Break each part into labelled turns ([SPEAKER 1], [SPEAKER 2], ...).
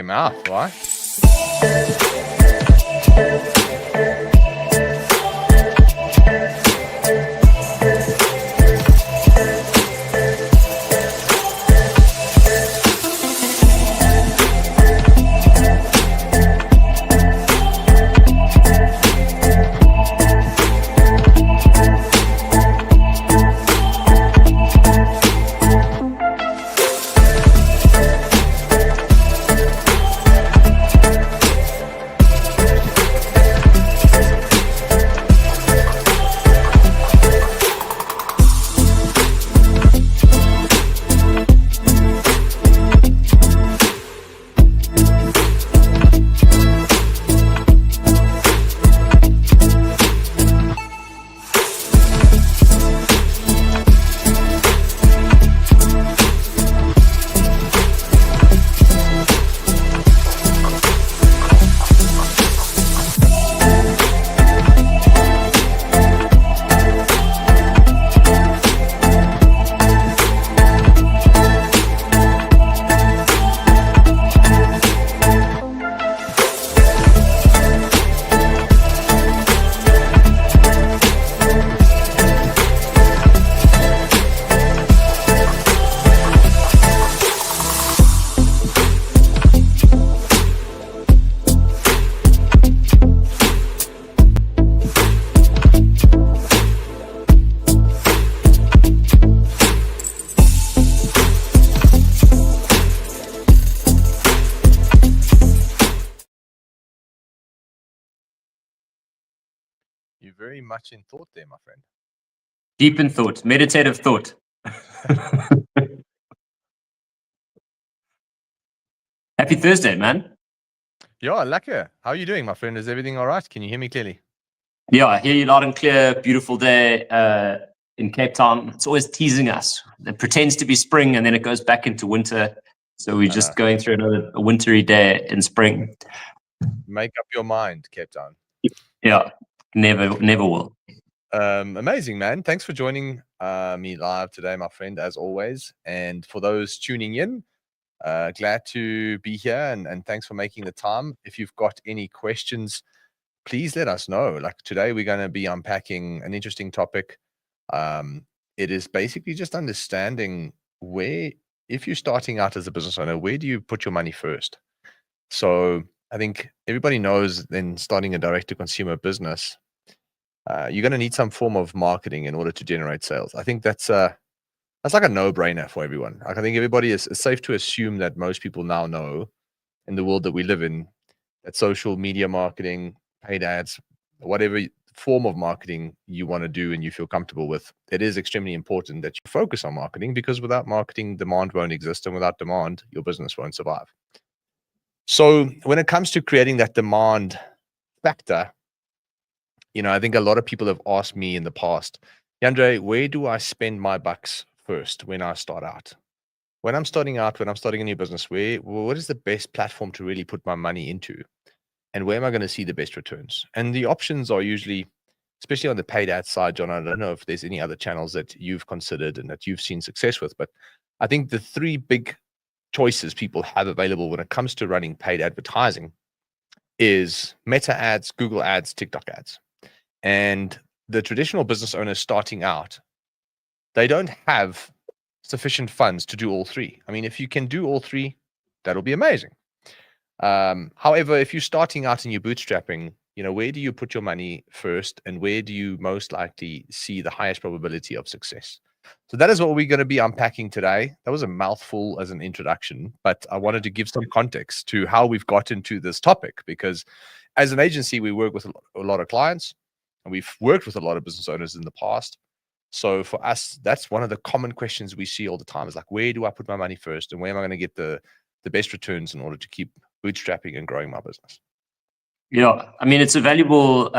[SPEAKER 1] mouth, right? You're very much in thought there, my friend.
[SPEAKER 2] Deep in thought, meditative thought. Happy Thursday, man.
[SPEAKER 1] Yeah, lekker. How are you doing, my friend? Is everything all right? Can you hear me clearly?
[SPEAKER 2] Yeah, I hear you loud and clear. Beautiful day in Cape Town. It's always teasing us. It pretends to be spring and then it goes back into winter. So we're just going through a wintry day in spring.
[SPEAKER 1] Make up your mind, Cape Town.
[SPEAKER 2] Yeah, never will.
[SPEAKER 1] Amazing, man. Thanks for joining me live today, my friend, as always. And for those tuning in, glad to be here and thanks for making the time. If you've got any questions, please let us know. Like today, we're going to be unpacking an interesting topic. It is basically just understanding where, if you're starting out as a business owner, where do you put your money first? So I think everybody knows then starting a direct-to-consumer business, you're going to need some form of marketing in order to generate sales. I think that's like a no-brainer for everyone. Like I think everybody is safe to assume that most people now know in the world that we live in that social media marketing, paid ads, whatever form of marketing you want to do and you feel comfortable with, it is extremely important that you focus on marketing, because without marketing, demand won't exist, and without demand, your business won't survive. So when it comes to creating that demand factor, I think a lot of people have asked me in the past, Yandre, where do I spend my bucks first when I start out? When I'm starting out, when I'm starting a new business, what is the best platform to really put my money into? And where am I going to see the best returns? And the options are usually, especially on the paid ad side, John, I don't know if there's any other channels that you've considered and that you've seen success with, but I think the three big choices people have available when it comes to running paid advertising is Meta ads, Google ads, TikTok ads. And the traditional business owners starting out, they don't have sufficient funds to do all three. I mean, if you can do all three, that'll be amazing. However, if you're starting out and you're bootstrapping, where do you put your money first, and where do you most likely see the highest probability of success? So that is what we're going to be unpacking today. That was a mouthful as an introduction, but I wanted to give some context to how we've got into this topic, because as an agency, we work with a lot of clients and we've worked with a lot of business owners in the past. So for us, that's one of the common questions we see all the time is like, where do I put my money first, and where am I going to get the best returns in order to keep bootstrapping and growing my business?
[SPEAKER 2] Yeah, I mean, it's a valuable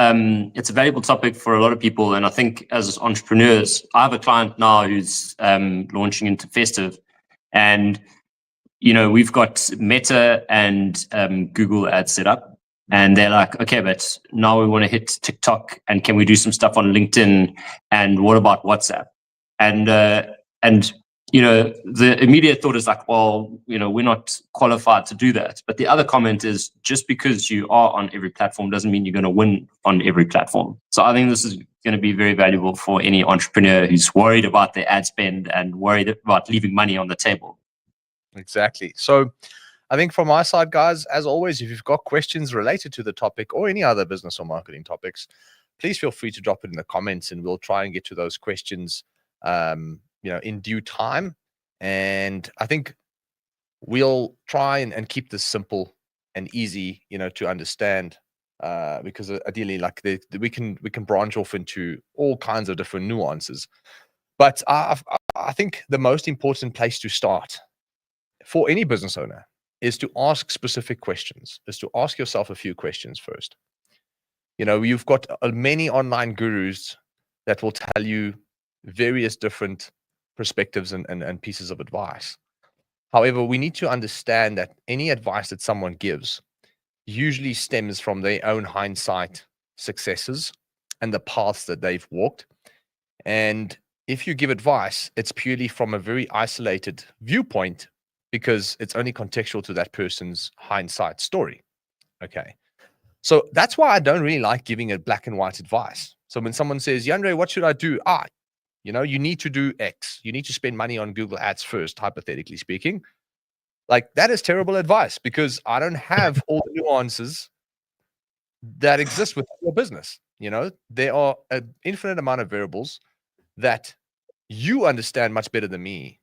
[SPEAKER 2] topic for a lot of people. And I think as entrepreneurs, I have a client now who's launching into Festive, and, we've got Meta and Google ads set up, and they're like, okay, but now we want to hit TikTok, and can we do some stuff on LinkedIn? And what about WhatsApp? And the immediate thought is like, well, we're not qualified to do that. But the other comment is, just because you are on every platform doesn't mean you're going to win on every platform. So I think this is going to be very valuable for any entrepreneur who's worried about their ad spend and worried about leaving money on the table.
[SPEAKER 1] Exactly. So I think from my side, guys, as always, if you've got questions related to the topic or any other business or marketing topics, please feel free to drop it in the comments, and we'll try and get to those questions in due time. And I think we'll try and keep this simple and easy, to understand, because ideally, like we can branch off into all kinds of different nuances. But I think the most important place to start for any business owner is to ask specific questions, is to ask yourself a few questions first. You've got many online gurus that will tell you various different perspectives and pieces of advice. However, we need to understand that any advice that someone gives usually stems from their own hindsight successes and the paths that they've walked. And if you give advice, it's purely from a very isolated viewpoint, because it's only contextual to that person's hindsight story. Okay. So that's why I don't really like giving a black and white advice. So when someone says, Yandre, what should I do? You need to do X. You need to spend money on Google Ads first, hypothetically speaking. Like, that is terrible advice, because I don't have all the nuances that exist with your business. There are an infinite amount of variables that you understand much better than me.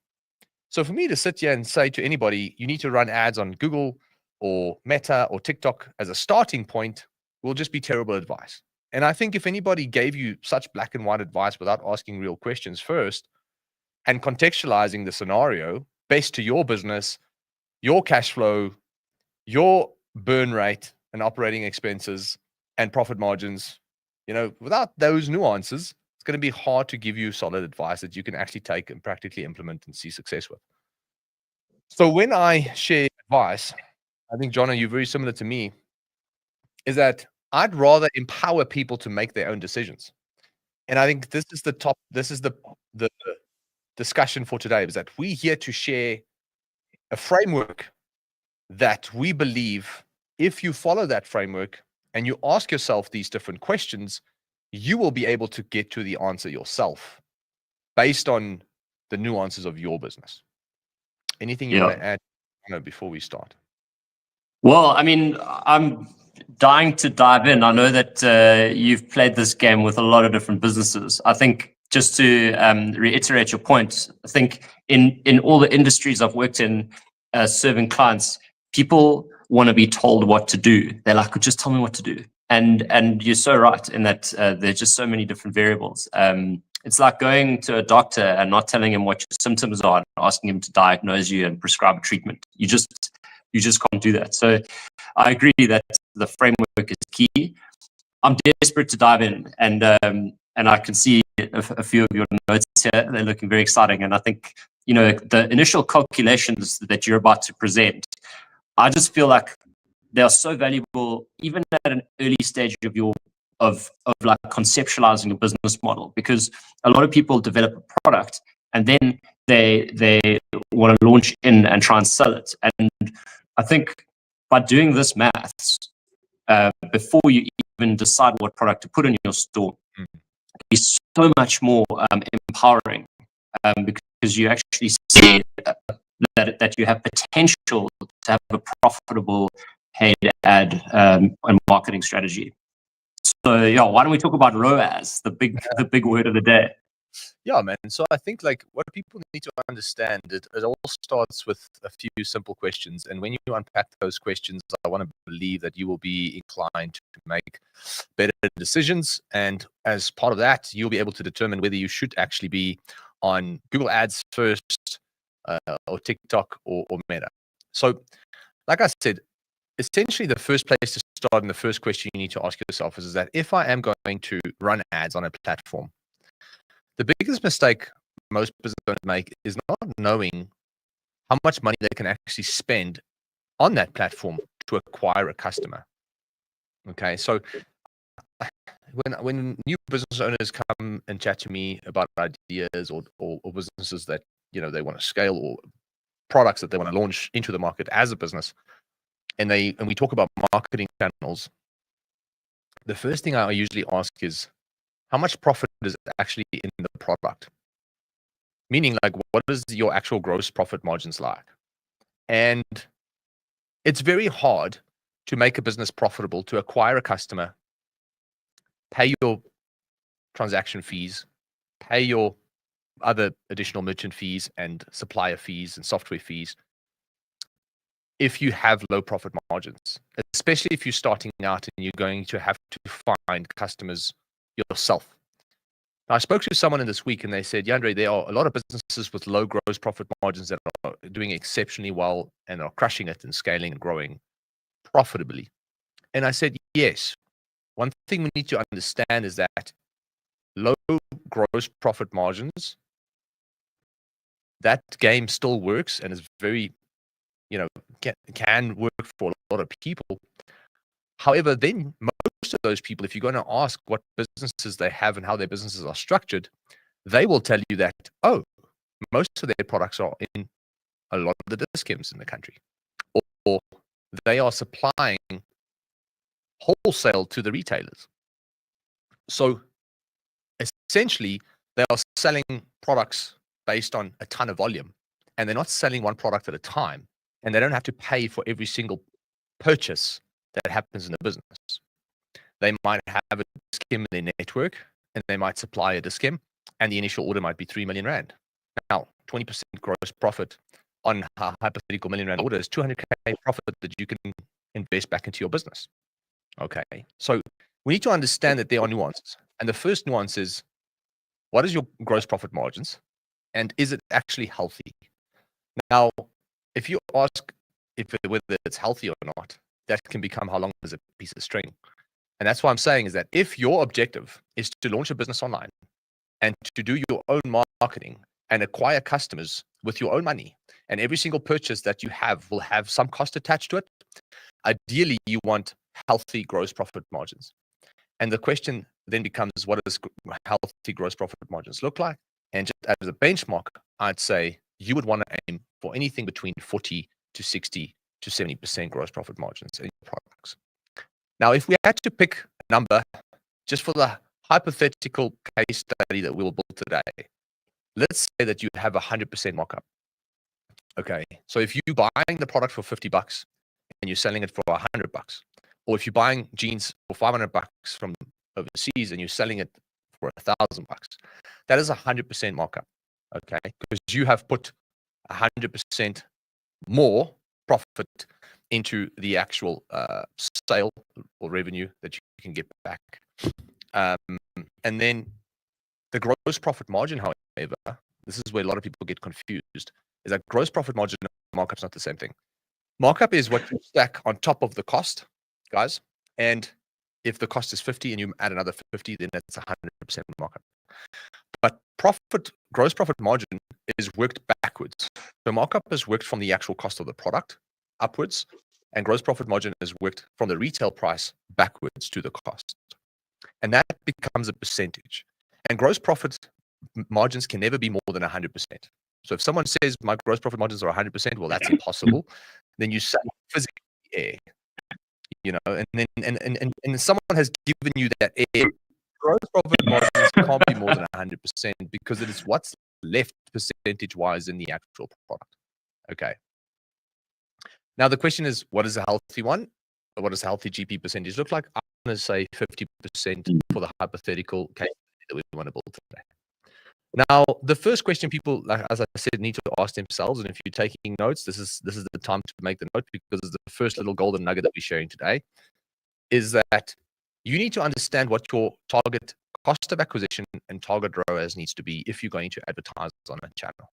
[SPEAKER 1] So for me to sit here and say to anybody, you need to run ads on Google or Meta or TikTok as a starting point, will just be terrible advice. And I think if anybody gave you such black and white advice without asking real questions first and contextualizing the scenario based to your business, your cash flow, your burn rate and operating expenses and profit margins, without those nuances, it's going to be hard to give you solid advice that you can actually take and practically implement and see success with. So when I share advice, I think, Jono, you're very similar to me, is that I'd rather empower people to make their own decisions. And I think this is the discussion for today, is that we're here to share a framework that we believe, if you follow that framework and you ask yourself these different questions, you will be able to get to the answer yourself based on the nuances of your business. Anything you want to add before we start?
[SPEAKER 2] Well, I mean, I'm dying to dive in. I know that you've played this game with a lot of different businesses. I think, just to reiterate your point, I think in all the industries I've worked in, serving clients, people want to be told what to do. They're like, just tell me what to do. And you're so right in that there's just so many different variables. It's like going to a doctor and not telling him what your symptoms are and asking him to diagnose you and prescribe a treatment. You just can't do that. So I agree that the framework is key. I'm desperate to dive in, and I can see a few of your notes here. They're looking very exciting. And I think, the initial calculations that you're about to present, I just feel like they are so valuable, even at an early stage of like conceptualizing a business model, because a lot of people develop a product and then they want to launch in and try and sell it. And I think by doing this maths before you even decide what product to put in your store, is so much more empowering, because you actually see that you have potential to have a profitable paid ad and marketing strategy. So why don't we talk about ROAS, the big word of the day?
[SPEAKER 1] Yeah, man. So I think, like, what people need to understand, it all starts with a few simple questions. And when you unpack those questions, I want to believe that you will be inclined to make better decisions. And as part of that, you'll be able to determine whether you should actually be on Google Ads first, or TikTok or Meta. So, like I said, essentially the first place to start and the first question you need to ask yourself is that if I am going to run ads on a platform, the biggest mistake most businesses don't make is not knowing how much money they can actually spend on that platform to acquire a customer. Okay, so when new business owners come and chat to me about ideas or businesses that they want to scale, or products that they want to launch into the market as a business, and we talk about marketing channels, the first thing I usually ask is, how much profit is actually in the product? Meaning, like, what is your actual gross profit margins like? And it's very hard to make a business profitable, to acquire a customer, pay your transaction fees, pay your other additional merchant fees and supplier fees and software fees, if you have low profit margins, especially if you're starting out and you're going to have to find customers yourself. Now, I spoke to someone in this week and they said, Yandre, there are a lot of businesses with low gross profit margins that are doing exceptionally well and are crushing it and scaling and growing profitably. And I said, yes. One thing we need to understand is that low gross profit margins, that game still works and is very, can work for a lot of people. However, then most of those people, if you're going to ask what businesses they have and how their businesses are structured, they will tell you that, most of their products are in a lot of the discounts in the country, or they are supplying wholesale to the retailers. So essentially, they are selling products based on a ton of volume, and they're not selling one product at a time, and they don't have to pay for every single purchase that happens in the business. They might have a skim in their network, and they might supply a diskim, and the initial order might be 3 million rand. Now, 20% gross profit on a hypothetical million rand order is 200K profit that you can invest back into your business. Okay, so we need to understand that there are nuances. And the first nuance is, what is your gross profit margins? And is it actually healthy? Now, if you ask whether it's healthy or not, that can become how long is a piece of string. And that's what I'm saying is that if your objective is to launch a business online and to do your own marketing and acquire customers with your own money, and every single purchase that you have will have some cost attached to it, ideally you want healthy gross profit margins. And the question then becomes, what does healthy gross profit margins look like? And just as a benchmark, I'd say you would want to aim for anything between 40 to 60 to 70% gross profit margins in your products. Now, if we had to pick a number just for the hypothetical case study that we will build today, let's say that you have 100% markup. Okay, so if you're buying the product for $50 and you're selling it for $100, or if you're buying jeans for $500 from overseas and you're selling it for $1,000, that is 100% markup. Okay, because you have put 100% more profit into the actual sale or revenue that you can get back. And then the gross profit margin, however, this is where a lot of people get confused, is that gross profit margin and markup is not the same thing. Markup is what you stack on top of the cost, guys. And if the cost is 50 and you add another 50, then that's 100% markup. But gross profit margin is worked backwards. So markup is worked from the actual cost of the product upwards, and gross profit margin is worked from the retail price backwards to the cost. And that becomes a percentage. And gross profit margins can never be more than 100%. So if someone says my gross profit margins are 100%, well, that's impossible. Then you say physically air, and then someone has given you that air. Gross profit margins can't be more than 100% because it is what's left percentage-wise in the actual product. Okay. Now the question is, what is a healthy one? What does a healthy GP percentage look like? I'm going to say 50% for the hypothetical case that we want to build today. Now, the first question people, as I said, need to ask themselves, and if you're taking notes, this is the time to make the note, because it's the first little golden nugget that we're sharing today, is that you need to understand what your target cost of acquisition and target ROAS needs to be if you're going to advertise on a channel.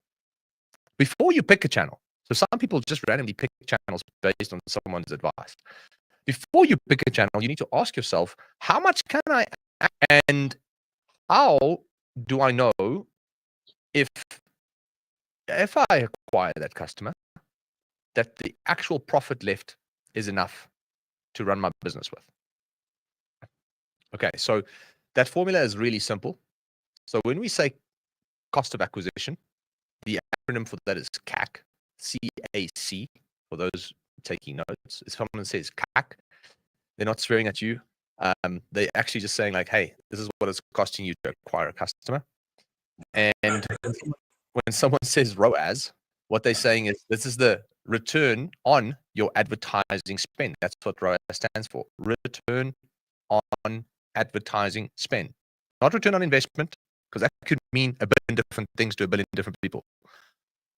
[SPEAKER 1] Before you pick a channel, so some people just randomly pick channels based on someone's advice. Before you pick a channel, you need to ask yourself, how much can I, and how do I know if I acquire that customer, that the actual profit left is enough to run my business with? Okay, so that formula is really simple. So when we say cost of acquisition, The acronym for that is CAC, C-A-C, for those taking notes. If someone says CAC, they're not swearing at you. They're actually just saying like, hey, this is what it's costing you to acquire a customer. And when someone says ROAS, what they're saying is this is the return on your advertising spend. That's what ROAS stands for. Return on advertising spend. Not return on investment, because that could mean a billion different things to a billion different people.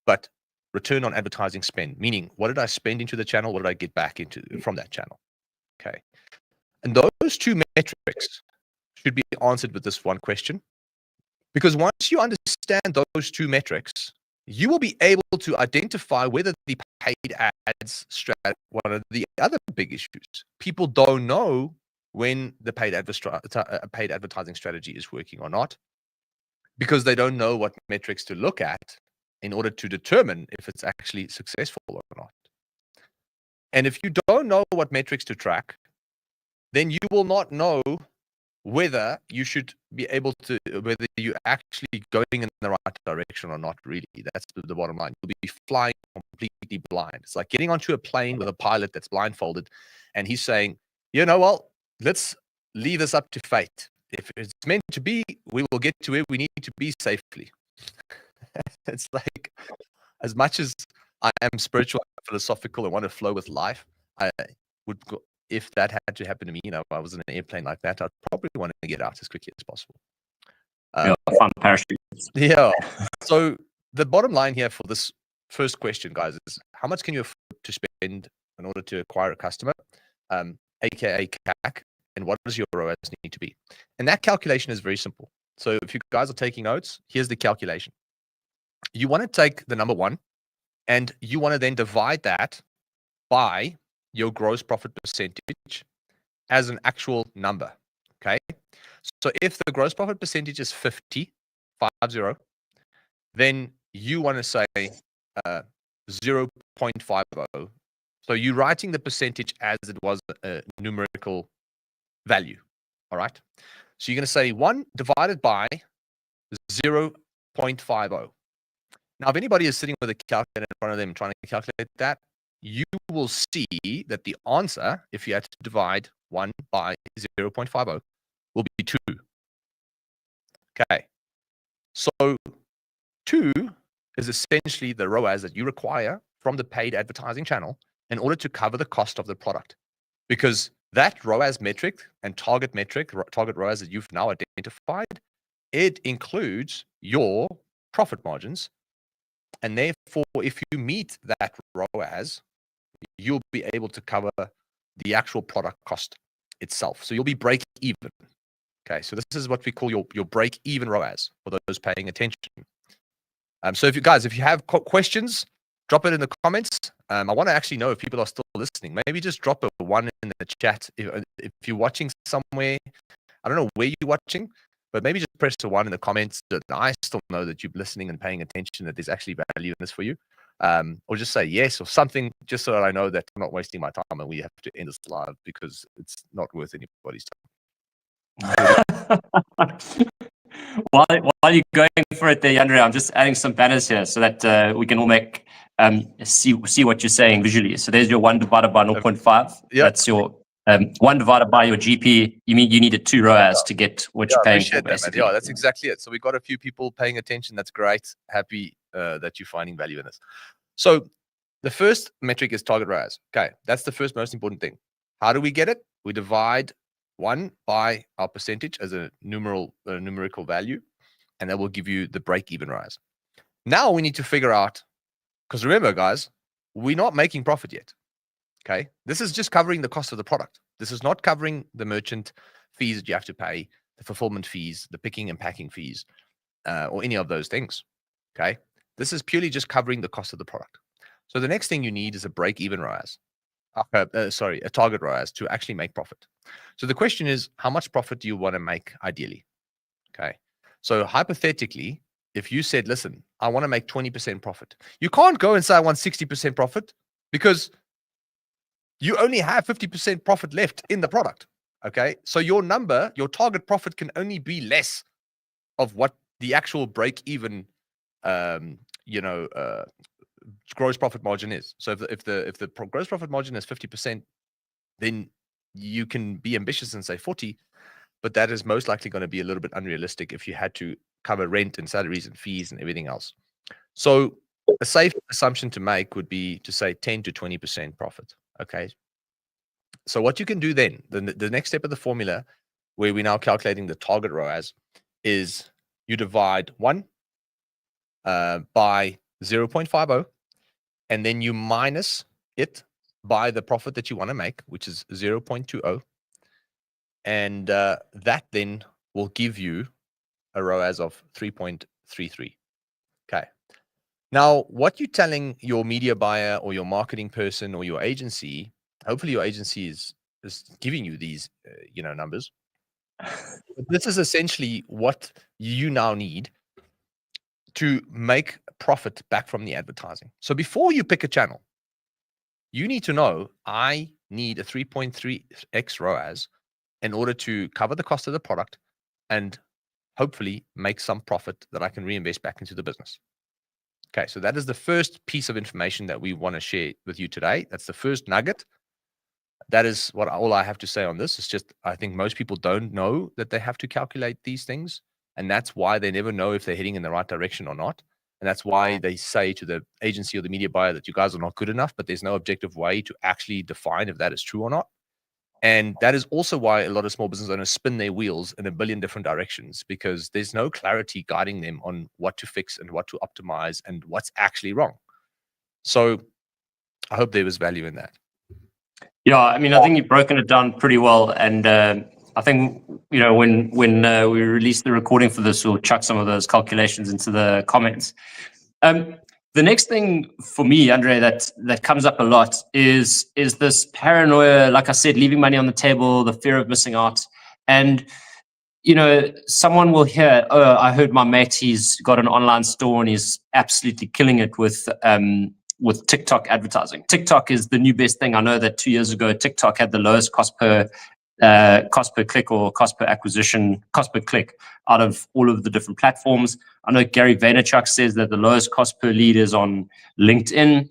[SPEAKER 1] But return on advertising spend, meaning what did I spend into the channel? What did I get back into from that channel? Okay. And those two metrics should be answered with this one question. Because once you understand those two metrics, you will be able to identify whether the paid ads strategy, one of the other big issues. People don't know when the paid advertising strategy is working or not, because they don't know what metrics to look at in order to determine if it's actually successful or not. And if you don't know what metrics to track, then you will not know whether you should be able to, whether you're actually going in the right direction or not, really. That's the bottom line. You'll be flying completely blind. It's like getting onto a plane with a pilot that's blindfolded, and he's saying, you know, well, let's leave this up to fate. If it's meant to be, we will get to where we need to be safely. It's like, as much as I am spiritual, philosophical, and want to flow with life, I would go, if that had to happen to me, you know, if I was in an airplane like that, I'd probably want to get out as quickly as possible.
[SPEAKER 2] Find parachutes.
[SPEAKER 1] Yeah. So the bottom line here for this first question, guys, is how much can you afford to spend in order to acquire a customer, aka CAC, and what does your ROAS need to be? And that calculation is very simple. So if you guys are taking notes, here's the calculation. You want to take the number 1, and you want to then divide that by your gross profit percentage as an actual number. Okay. So if the gross profit percentage is 50, then you want to say 0.50. So you're writing the percentage as it was a numerical value. All right. So you're going to say 1 divided by 0.50. Now, if anybody is sitting with a calculator in front of them trying to calculate that, you will see that the answer, if you had to divide 1 by 0.50, will be 2. Okay. So 2 is essentially the ROAS that you require from the paid advertising channel in order to cover the cost of the product. Because that ROAS metric and target ROAS that you've now identified, it includes your profit margins. And therefore, if you meet that ROAS, you'll be able to cover the actual product cost itself. So you'll be break even. Okay, so this is what we call your break even ROAS for those paying attention. So if you guys, if you have questions, drop it in the comments. I want to actually know if people are still listening. Maybe just drop a 1 in the chat. If you're watching somewhere, I don't know where you're watching, but maybe just press a 1 in the comments that I still know that you're listening and paying attention, that there's actually value in this for you. Or just say yes or something, just so that I know that I'm not wasting my time and we have to end this live because it's not worth anybody's time.
[SPEAKER 2] While you're going for it there, Andrea, I'm just adding some banners here so that we can all make see what you're saying visually. So there's your 1 divided by 0.5. Yep. That's your 1 divided by your GP. You mean you needed 2 ROAS to get what you're paying for, basically.
[SPEAKER 1] Yeah, that's exactly it. So we got a few people paying attention. That's great. Happy that you're finding value in this. So the first metric is target ROAS. Okay, that's the first most important thing. How do we get it? We divide 1 by our percentage as a numerical value, and that will give you the break-even ROAS. Now we need to figure out, because remember, guys, we're not making profit yet. Okay, this is just covering the cost of the product. This is not covering the merchant fees that you have to pay, the fulfillment fees, the picking and packing fees, or any of those things. Okay, this is purely just covering the cost of the product. So the next thing you need is a break-even ROAS. A target ROAS to actually make profit. So the question is, how much profit do you want to make ideally? Okay. So hypothetically, if you said, listen, I want to make 20% profit, you can't go and say I want 60% profit because you only have 50% profit left in the product. Okay. So your number, your target profit can only be less of what the actual break-even gross profit margin is. So if the gross profit margin is 50%, then you can be ambitious and say 40, but that is most likely going to be a little bit unrealistic if you had to cover rent and salaries and fees and everything else. So a safe assumption to make would be to say 10 to 20% profit. Okay. So what you can do then, the next step of the formula, where we're now calculating the target ROAS, is you divide 1 by 0.50, and then you minus it by the profit that you want to make, which is 0.20. And that then will give you a ROAS of 3.33. Okay. Now, what you're telling your media buyer or your marketing person or your agency, hopefully your agency is giving you these, numbers. But this is essentially what you now need to make profit back from the advertising. So before you pick a channel, you need to know, I need a 3.3x ROAS in order to cover the cost of the product and hopefully make some profit that I can reinvest back into the business. Okay, so that is the first piece of information that we want to share with you today. That's the first nugget. That is all I have to say on this. It's just, I think most people don't know that they have to calculate these things. And that's why they never know if they're heading in the right direction or not. And that's why they say to the agency or the media buyer that you guys are not good enough, but there's no objective way to actually define if that is true or not. And that is also why a lot of small business owners spin their wheels in a billion different directions, because there's no clarity guiding them on what to fix and what to optimize and what's actually wrong. So I hope there was value in that.
[SPEAKER 2] Yeah, I mean, I think you've broken it down pretty well. And I think, when we release the recording for this, we'll chuck some of those calculations into the comments. The next thing for me, Andre, that comes up a lot is this paranoia, like I said, leaving money on the table, the fear of missing out. And, someone will hear, oh, I heard my mate, he's got an online store and he's absolutely killing it with TikTok advertising. TikTok is the new best thing. I know that 2 years ago, TikTok had the lowest cost per click or cost per acquisition, cost per click out of all of the different platforms. I know Gary Vaynerchuk says that the lowest cost per lead is on LinkedIn.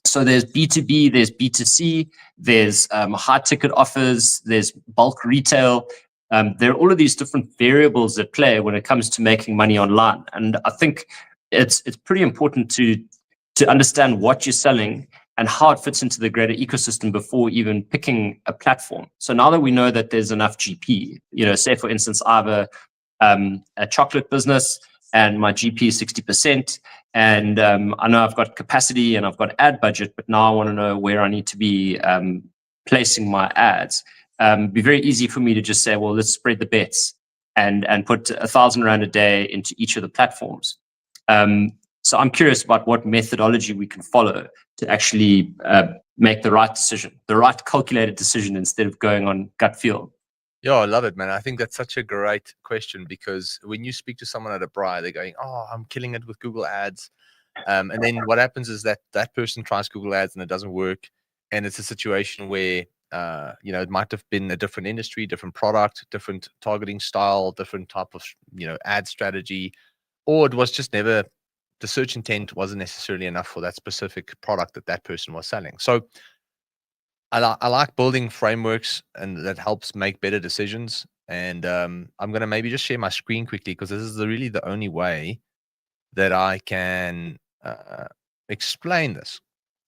[SPEAKER 2] So there's B2B, there's B2C, there's high ticket offers, there's bulk retail. There are all of these different variables at play when it comes to making money online. And I think it's pretty important to understand what you're selling and how it fits into the greater ecosystem before even picking a platform. So now that we know that there's enough GP, say for instance, I have a chocolate business and my GP is 60%, and I know I've got capacity and I've got ad budget, but now I want to know where I need to be placing my ads. It'd be very easy for me to just say, well, let's spread the bets and put 1,000 Rand a day into each of the platforms. So I'm curious about what methodology we can follow to actually make the right decision, the right calculated decision, instead of going on gut feel.
[SPEAKER 1] Yeah, I love it, man. I think that's such a great question, because when you speak to someone at a braai, they're going, oh, I'm killing it with Google Ads. And then what happens is that person tries Google Ads and it doesn't work. And it's a situation where, it might have been a different industry, different product, different targeting style, different type of, ad strategy, or it was just never, the search intent wasn't necessarily enough for that specific product that person was selling. So I like building frameworks, and that helps make better decisions. And I'm going to maybe just share my screen quickly, because this is really the only way that I can explain this.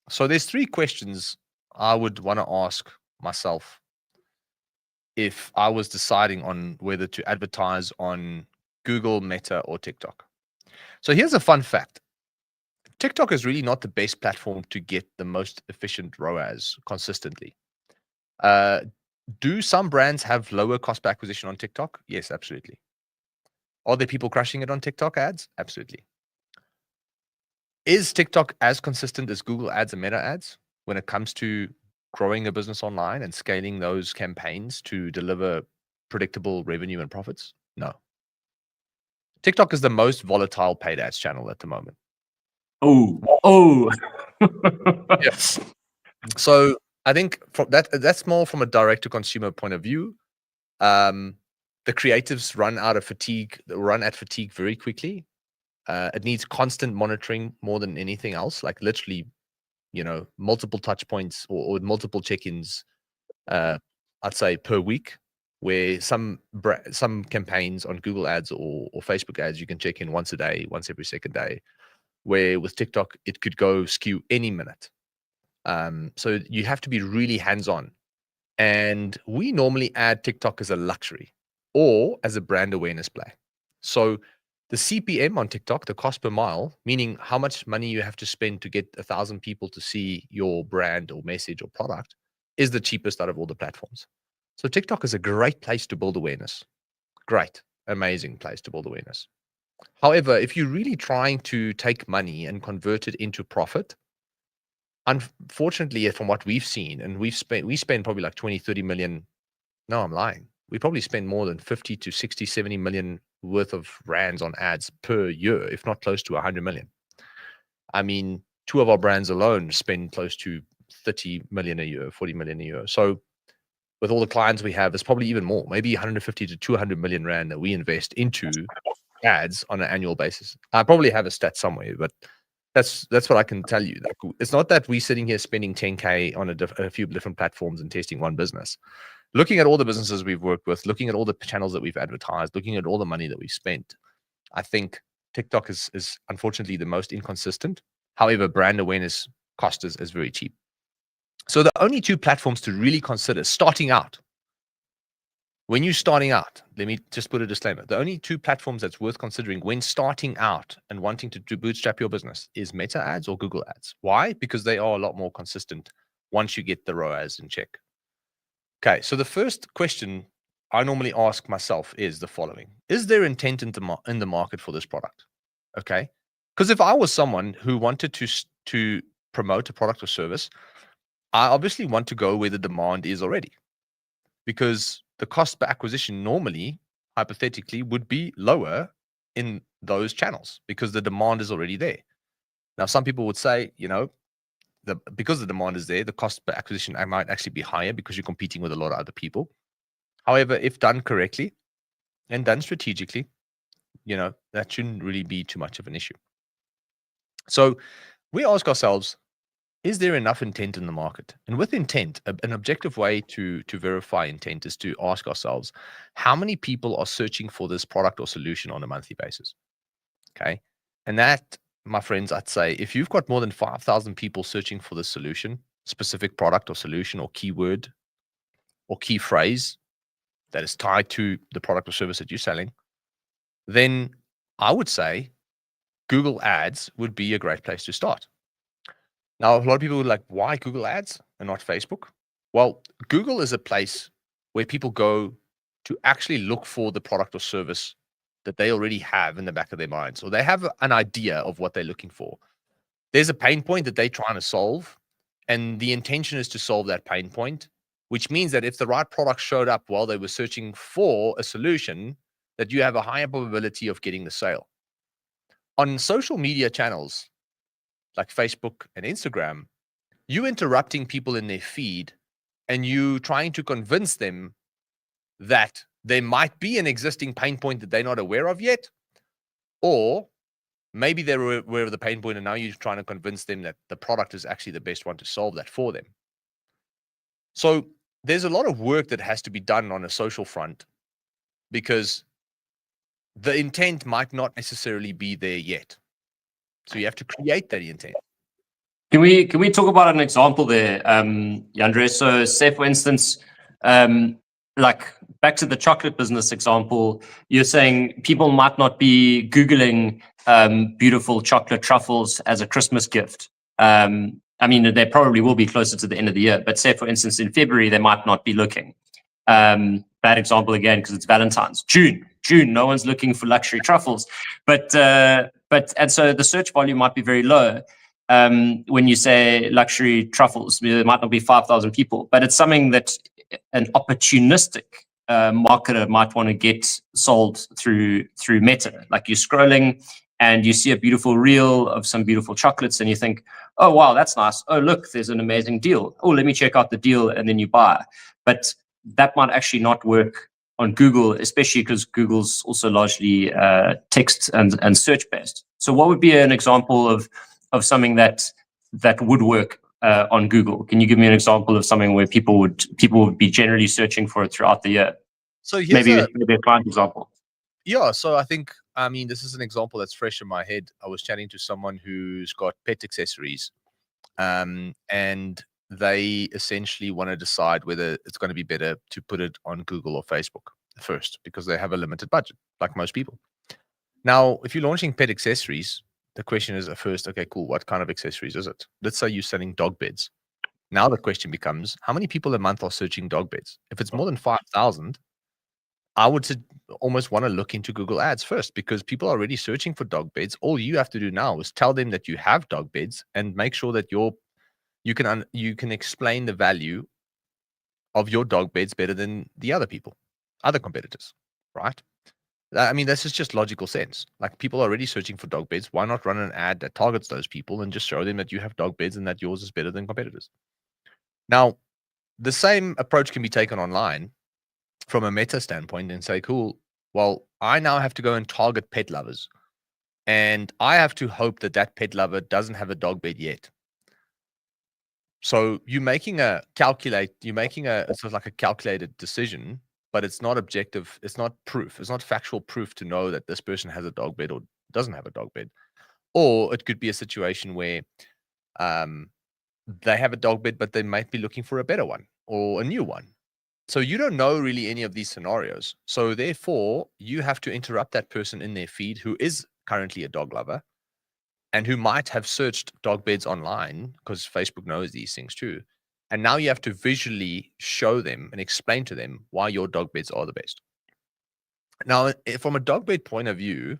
[SPEAKER 1] So there's 3 questions I would want to ask myself if I was deciding on whether to advertise on Google, Meta, or TikTok. So here's a fun fact. TikTok is really not the best platform to get the most efficient ROAS consistently. Do some brands have lower cost per acquisition on TikTok? Yes, absolutely. Are there people crushing it on TikTok ads? Absolutely. Is TikTok as consistent as Google ads and Meta ads when it comes to growing a business online and scaling those campaigns to deliver predictable revenue and profits? No. TikTok is the most volatile paid ads channel at the moment. Yes. So I think from that's more from a direct to consumer point of view. The creatives run at fatigue very quickly. It needs constant monitoring more than anything else, like literally, multiple touch points or multiple check-ins, I'd say per week, where some campaigns on Google Ads or Facebook ads, you can check in once a day, once every second day, where with TikTok, it could go skew any minute. So you have to be really hands-on. And we normally add TikTok as a luxury or as a brand awareness play. So the CPM on TikTok, the cost per mile, meaning how much money you have to spend to get 1,000 people to see your brand or message or product, is the cheapest out of all the platforms. So TikTok is a great place to build awareness. Great, amazing place to build awareness. However, if you're really trying to take money and convert it into profit, unfortunately, from what we've seen, and we spend probably like 20, 30 million. No, I'm lying. We probably spend more than 50 to 60, 70 million worth of rands on ads per year, if not close to 100 million. I mean, 2 of our brands alone spend close to 30 million a year, 40 million a year. So with all the clients we have, it's probably even more, maybe 150 to 200 million rand that we invest into ads on an annual basis. I probably have a stat somewhere, but that's what I can tell you. Like, it's not that we're sitting here spending 10K on a few different platforms and testing one business. Looking at all the businesses we've worked with, looking at all the channels that we've advertised, looking at all the money that we've spent, I think TikTok is unfortunately the most inconsistent. However, brand awareness cost is very cheap. So the only 2 platforms to really consider starting out, when you're starting out, let me just put a disclaimer. The only 2 platforms that's worth considering when starting out and wanting to bootstrap your business is Meta ads or Google ads. Why? Because they are a lot more consistent once you get the ROAS in check. Okay, so the first question I normally ask myself is the following. Is there intent in the market for this product? Okay, because if I was someone who wanted to promote a product or service, I obviously want to go where the demand is already, because the cost per acquisition normally, hypothetically, would be lower in those channels because the demand is already there. Now, some people would say, because the demand is there, the cost per acquisition might actually be higher because you're competing with a lot of other people. However, if done correctly and done strategically, that shouldn't really be too much of an issue. So we ask ourselves, is there enough intent in the market? And with intent, an objective way to verify intent is to ask ourselves, how many people are searching for this product or solution on a monthly basis? Okay. And that, my friends, I'd say if you've got more than 5,000 people searching for the solution, specific product or solution or keyword or key phrase that is tied to the product or service that you're selling, then I would say Google Ads would be a great place to start. Now, a lot of people are like, why Google Ads and not Facebook? Well, Google is a place where people go to actually look for the product or service that they already have in the back of their mind. So they have an idea of what they're looking for. There's a pain point that they're trying to solve, and the intention is to solve that pain point, which means that if the right product showed up while they were searching for a solution, that you have a higher probability of getting the sale. On social media channels like Facebook and Instagram, you interrupting people in their feed and you trying to convince them that there might be an existing pain point that they're not aware of yet, or maybe they're aware of the pain point and now you're trying to convince them that the product is actually the best one to solve that for them. So there's a lot of work that has to be done on a social front because the intent might not necessarily be there yet. So you have to create that intent.
[SPEAKER 2] Can we talk about an example there, Yandre? So say, for instance, like back to the chocolate business example, you're saying people might not be Googling beautiful chocolate truffles as a Christmas gift. I mean, they probably will be closer to the end of the year, but say, for instance, in February, they might not be looking. Bad example again, because it's Valentine's. June, no one's looking for luxury truffles. And so the search volume might be very low. When you say luxury truffles, there might not be 5,000 people, but it's something that an opportunistic marketer might want to get sold through Meta. Like you're scrolling and you see a beautiful reel of some beautiful chocolates and you think, oh, wow, that's nice. Oh, look, there's an amazing deal. Oh, let me check out the deal, and then you buy. But that might actually not work on Google, especially because Google's also largely text and search based. So what would be an example of something that would work on Google? Can you give me an example of something where people would be generally searching for it throughout the year?
[SPEAKER 1] So here's
[SPEAKER 2] maybe a client example.
[SPEAKER 1] Yeah, so I mean, this is an example that's fresh in my head. I was chatting to someone who's got pet accessories, and they essentially want to decide whether it's going to be better to put it on Google or Facebook first, because they have a limited budget, like most people. Now, if you're launching pet accessories, the question is at first, okay, cool, what kind of accessories is it? Let's say you're selling dog beds. Now the question becomes, how many people a month are searching dog beds? If it's more than 5,000, I would almost want to look into Google Ads first, because people are already searching for dog beds. All you have to do now is tell them that you have dog beds and make sure that you can explain the value of your dog beds better than the other competitors, right? I mean, this is just logical sense. Like, people are already searching for dog beds. Why not run an ad that targets those people and just show them that you have dog beds and that yours is better than competitors? Now, the same approach can be taken online from a meta standpoint and say, cool, well, I now have to go and target pet lovers, and I have to hope that that pet lover doesn't have a dog bed yet. So you're making a sort of like a calculated decision, but it's not objective. It's not proof. It's not factual proof to know that this person has a dog bed or doesn't have a dog bed. Or it could be a situation where they have a dog bed, but they might be looking for a better one or a new one. So you don't know really any of these scenarios. So therefore, you have to interrupt that person in their feed who is currently a dog lover and who might have searched dog beds online, because Facebook knows these things too. And now you have to visually show them and explain to them why your dog beds are the best. Now, from a dog bed point of view,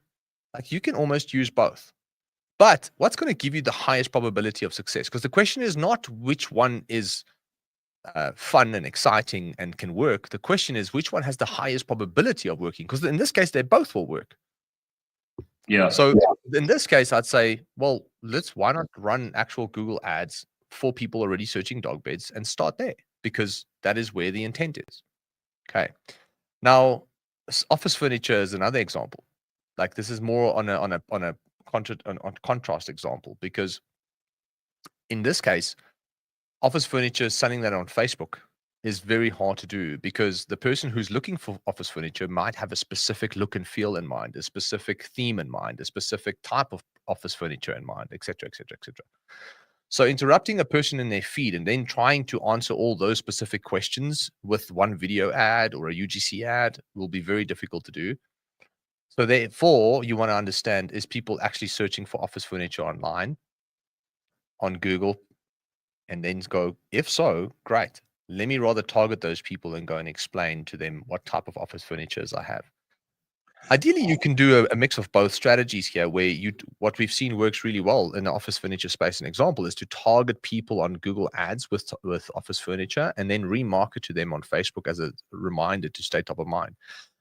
[SPEAKER 1] like, you can almost use both. But what's going to give you the highest probability of success? Because the question is not which one is fun and exciting and can work. The question is which one has the highest probability of working, because in this case, they both will work.
[SPEAKER 2] Yeah.
[SPEAKER 1] So in this case, I'd say, well, why not run actual Google ads for people already searching dog beds and start there, because that is where the intent is. Okay. Now, office furniture is another example. Like, this is more on a contrast example, because in this case, office furniture, selling that on Facebook is very hard to do, because the person who's looking for office furniture might have a specific look and feel in mind, a specific theme in mind, a specific type of office furniture in mind, etc., etc., etc. So interrupting a person in their feed and then trying to answer all those specific questions with one video ad or a UGC ad will be very difficult to do. So therefore, you want to understand, is people actually searching for office furniture online on Google? And then go, if so, great. Let me rather target those people and go and explain to them what type of office furnitures I have. Ideally, you can do a mix of both strategies here, where what we've seen works really well in the office furniture space. An example is to target people on Google Ads with office furniture, and then remarket to them on Facebook as a reminder to stay top of mind.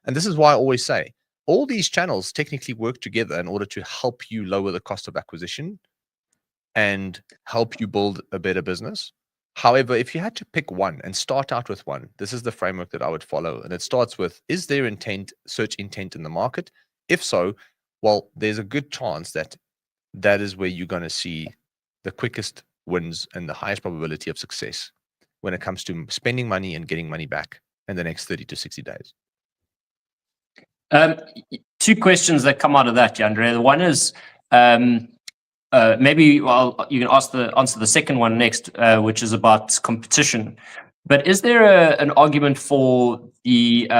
[SPEAKER 1] And this is why I always say, all these channels technically work together in order to help you lower the cost of acquisition and help you build a better business. However, if you had to pick one and start out with one, this is the framework that I would follow. And it starts with, is there search intent in the market? If so, well, there's a good chance that that is where you're going to see the quickest wins and the highest probability of success when it comes to spending money and getting money back in the next 30 to 60 days.
[SPEAKER 2] Two questions that come out of that, Andre. The one is, maybe you can answer the second one next, which is about competition. But is there an argument for the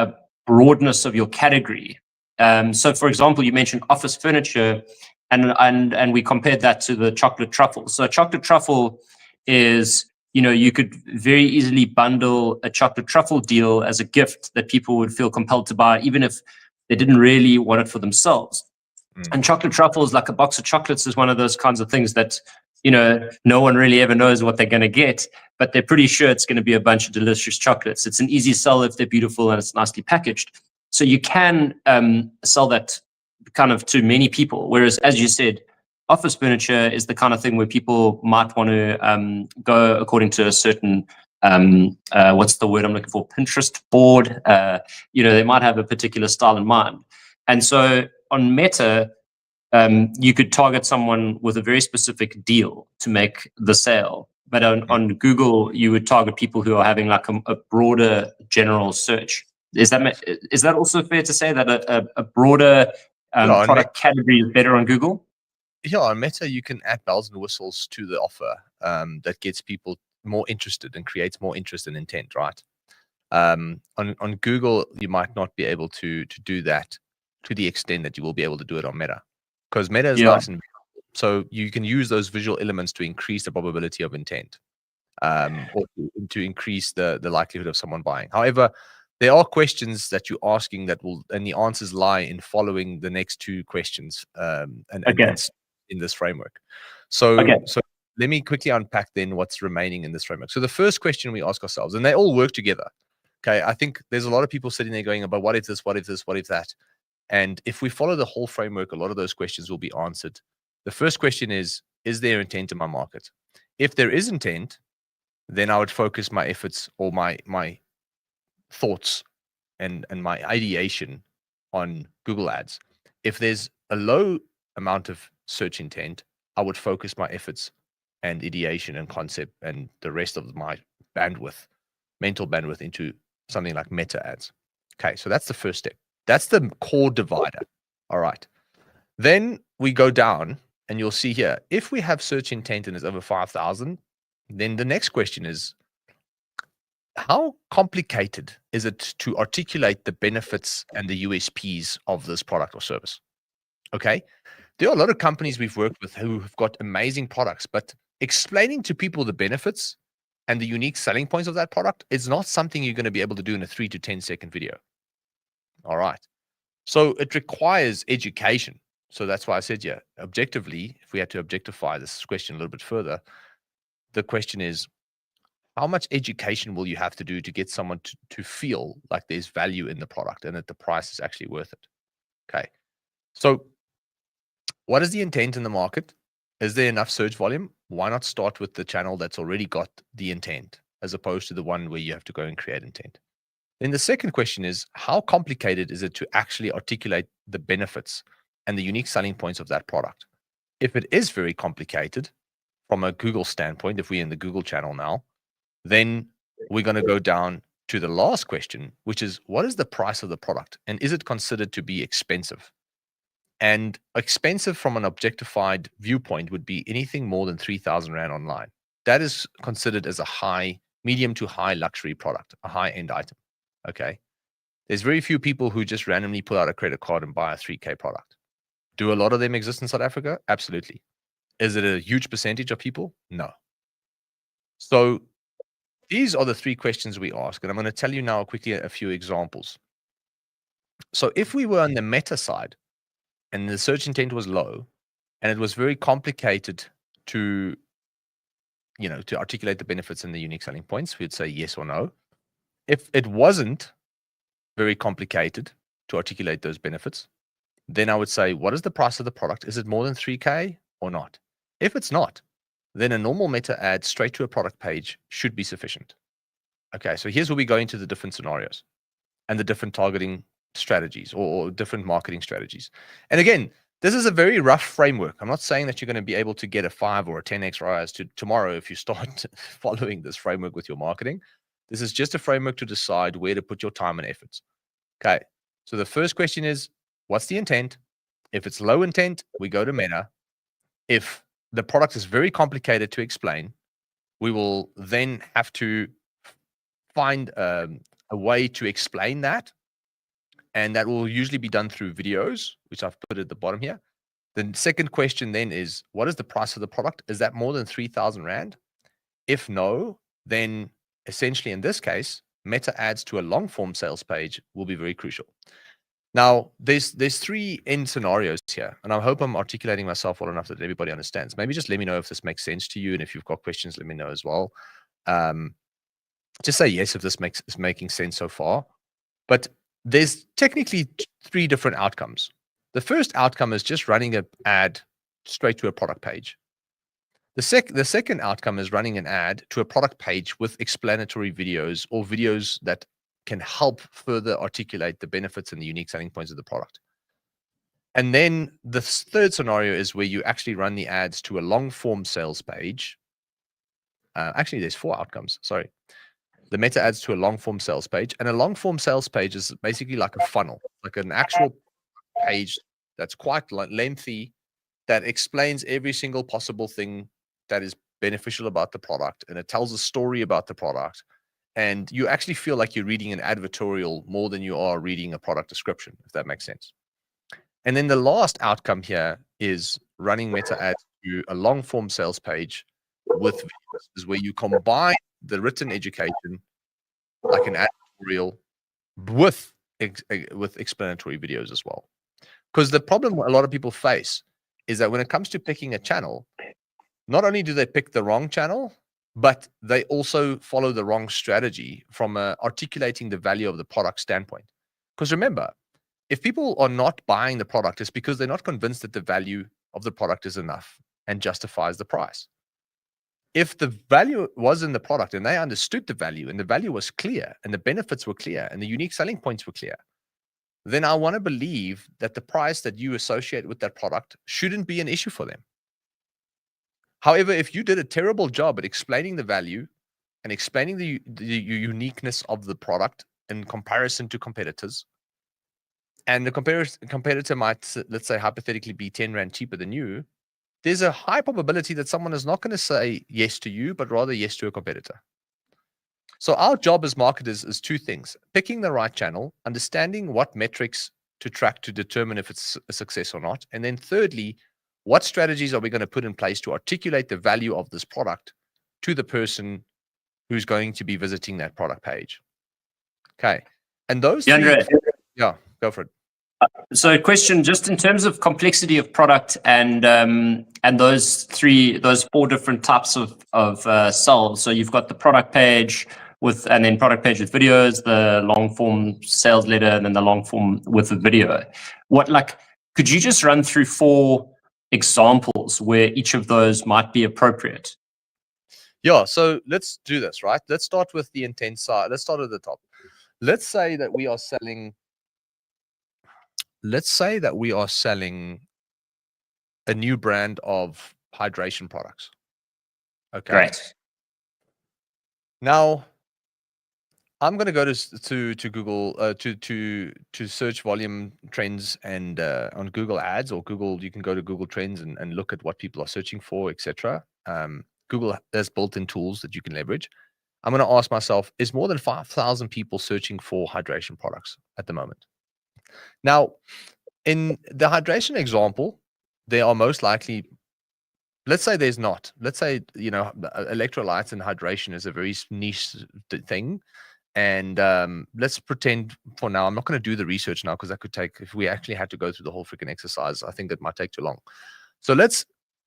[SPEAKER 2] broadness of your category? So, for example, you mentioned office furniture, and we compared that to the chocolate truffle. So, a chocolate truffle is, you could very easily bundle a chocolate truffle deal as a gift that people would feel compelled to buy, even if they didn't really want it for themselves. And chocolate truffles, like a box of chocolates, is one of those kinds of things that, no one really ever knows what they're going to get, but they're pretty sure it's going to be a bunch of delicious chocolates. It's an easy sell if they're beautiful and it's nicely packaged. So you can sell that kind of to many people. Whereas, as you said, office furniture is the kind of thing where people might want to go according to a certain what's the word I'm looking for? Pinterest board. They might have a particular style in mind. And so on Meta, you could target someone with a very specific deal to make the sale. But on Google, you would target people who are having like a broader general search. Is that also fair to say that a broader product category is better on Google?
[SPEAKER 1] Yeah, on Meta, you can add bells and whistles to the offer that gets people more interested and creates more interest and intent, right? On Google, you might not be able to do that to the extent that you will be able to do it on Meta, because Meta is nice and visual. So you can use those visual elements to increase the probability of intent, or to increase the likelihood of someone buying. However, there are questions that you're asking and the answers lie in following the next two questions, and in this framework. So let me quickly unpack then what's remaining in this framework. So the first question we ask ourselves, and they all work together. Okay, I think there's a lot of people sitting there going, but what if this, what if this, what if that? And if we follow the whole framework, a lot of those questions will be answered. The first question is there intent in my market? If there is intent, then I would focus my efforts or my thoughts and my ideation on Google Ads. If there's a low amount of search intent, I would focus my efforts and ideation and concept and the rest of my mental bandwidth into something like Meta Ads. Okay, so that's the first step. That's the core divider. All right. Then we go down and you'll see here, if we have search intent and it's over 5,000, then the next question is, how complicated is it to articulate the benefits and the USPs of this product or service? Okay. There are a lot of companies we've worked with who have got amazing products, but explaining to people the benefits and the unique selling points of that product is not something you're going to be able to do in a 3 to 10 second video. All right. So it requires education. So that's why I said, yeah, objectively, if we had to objectify this question a little bit further, the question is, how much education will you have to do to get someone to feel like there's value in the product and that the price is actually worth it? Okay. So what is the intent in the market? Is there enough search volume? Why not start with the channel that's already got the intent as opposed to the one where you have to go and create intent? Then the second question is, how complicated is it to actually articulate the benefits and the unique selling points of that product? If it is very complicated from a Google standpoint, if we're in the Google channel now, then we're going to go down to the last question, which is, what is the price of the product? And is it considered to be expensive? And expensive from an objectified viewpoint would be anything more than 3,000 Rand online. That is considered as a medium to high luxury product, a high-end item. Okay. There's very few people who just randomly pull out a credit card and buy a 3K product. Do a lot of them exist in South Africa? Absolutely. Is it a huge percentage of people? No. So these are the three questions we ask. And I'm going to tell you now quickly a few examples. So if we were on the Meta side and the search intent was low and it was very complicated to articulate the benefits and the unique selling points, we'd say yes or no. If it wasn't very complicated to articulate those benefits, then I would say, what is the price of the product? Is it more than 3K or not? If it's not, then a normal Meta ad straight to a product page should be sufficient. Okay, so here's where we go into the different scenarios and the different targeting strategies or different marketing strategies. And again, this is a very rough framework. I'm not saying that you're going to be able to get a 5 or a 10x rise to tomorrow if you start following this framework with your marketing. This is just a framework to decide where to put your time and efforts. Okay, so the first question is, what's the intent? If it's low intent, we go to Meta. If the product is very complicated to explain, we will then have to find a way to explain that. And that will usually be done through videos, which I've put at the bottom here. The second question then is, what is the price of the product? Is that more than 3,000 Rand? If no, then essentially in this case, Meta ads to a long form sales page will be very crucial. Now, there's three end scenarios here, and I hope I'm articulating myself well enough that everybody understands. Maybe just let me know if this makes sense to you, and if you've got questions, let me know as well. Just say yes if this is making sense so far. But there's technically three different outcomes. The first outcome is just running an ad straight to a product page. The second outcome is running an ad to a product page with explanatory videos or videos that can help further articulate the benefits and the unique selling points of the product. And then the third scenario is where you actually run the ads to a long form sales page. Actually, there's 4 outcomes. Sorry. The meta ads to a long form sales page. And a long form sales page is basically like a funnel, like an actual page that's quite lengthy, that explains every single possible thing that is beneficial about the product. And it tells a story about the product. And you actually feel like you're reading an advertorial more than you are reading a product description, if that makes sense. And then the last outcome here is running meta ads to a long form sales page with videos, is where you combine the written education, like an advertorial, with explanatory videos as well. Because the problem a lot of people face is that when it comes to picking a channel, not only do they pick the wrong channel, but they also follow the wrong strategy from articulating the value of the product standpoint. Because remember, if people are not buying the product, it's because they're not convinced that the value of the product is enough and justifies the price. If the value was in the product and they understood the value and the value was clear and the benefits were clear and the unique selling points were clear, then I want to believe that the price that you associate with that product shouldn't be an issue for them. However, if you did a terrible job at explaining the value and explaining the uniqueness of the product in comparison to competitors, and the competitor might, let's say, hypothetically be 10 Rand cheaper than you, there's a high probability that someone is not going to say yes to you, but rather yes to a competitor. So our job as marketers is 2 things: picking the right channel, understanding what metrics to track to determine if it's a success or not. And then thirdly, what strategies are we going to put in place to articulate the value of this product to the person who's going to be visiting that product page? Okay. And those
[SPEAKER 2] Jandre,
[SPEAKER 1] yeah, go for it.
[SPEAKER 2] So, question, just in terms of complexity of product and those 4 different types of sales. So you've got the product page and then product page with videos, the long form sales letter, and then the long form with the video. Could you just run through 4 examples where each of those might be appropriate?
[SPEAKER 1] Yeah, so let's do this, right? Let's start with the intent side. Let's start at the top. Let's say that we are selling a new brand of hydration products. Okay.
[SPEAKER 2] Great.
[SPEAKER 1] Now, I'm going to go to Google to search volume trends and on Google Ads or Google. You can go to Google Trends and look at what people are searching for, etc. Google has built-in tools that you can leverage. I'm going to ask myself: is more than 5,000 people searching for hydration products at the moment? Now, in the hydration example, there are most likely. Let's say there's not. Let's say electrolytes and hydration is a very niche thing. And let's pretend for now, I'm not going to do the research now because that could take, if we actually had to go through the whole freaking exercise, I think that might take too long. So let's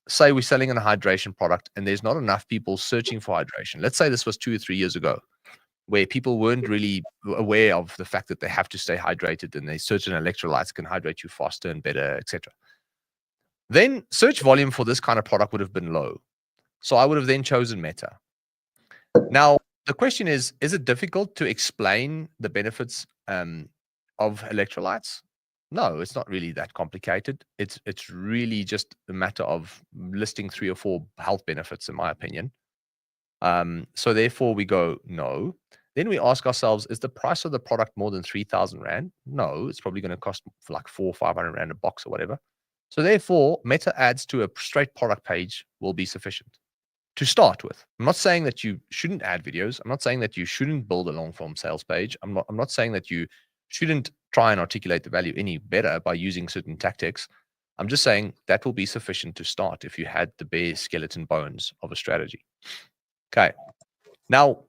[SPEAKER 1] say we're selling a hydration product and there's not enough people searching for hydration. Let's say this was 2 or 3 years ago, where people weren't really aware of the fact that they have to stay hydrated and certain electrolytes can hydrate you faster and better, etc. Then search volume for this kind of product would have been low. So I would have then chosen Meta. Now, the question is it difficult to explain the benefits of electrolytes? No, it's not really that complicated. It's really just a matter of listing 3 or 4 health benefits, in my opinion. So therefore we go, no. Then we ask ourselves, is the price of the product more than 3,000 Rand? No, it's probably going to cost like 400 or 500 Rand a box or whatever. So therefore, meta ads to a straight product page will be sufficient to start with. I'm not saying that you shouldn't add videos. I'm not saying that you shouldn't build a long form sales page. I'm not saying that you shouldn't try and articulate the value any better by using certain tactics. I'm just saying that will be sufficient to start if you had the bare skeleton bones of a strategy. Okay. Now,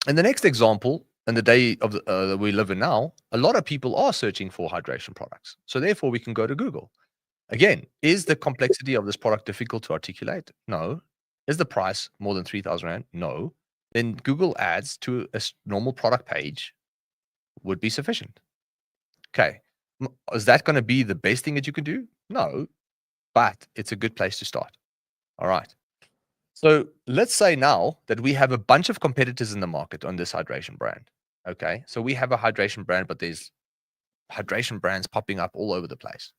[SPEAKER 1] in the next example, in the day of that we live in now, a lot of people are searching for hydration products. So therefore, we can go to Google. Again, is the complexity of this product difficult to articulate? No. Is the price more than 3,000 Rand? No. Then Google Ads to a normal product page would be sufficient. Okay. Is that going to be the best thing that you can do? No, but it's a good place to start. All right. So let's say now that we have a bunch of competitors in the market on this hydration brand. Okay. So we have a hydration brand, but there's hydration brands popping up all over the place.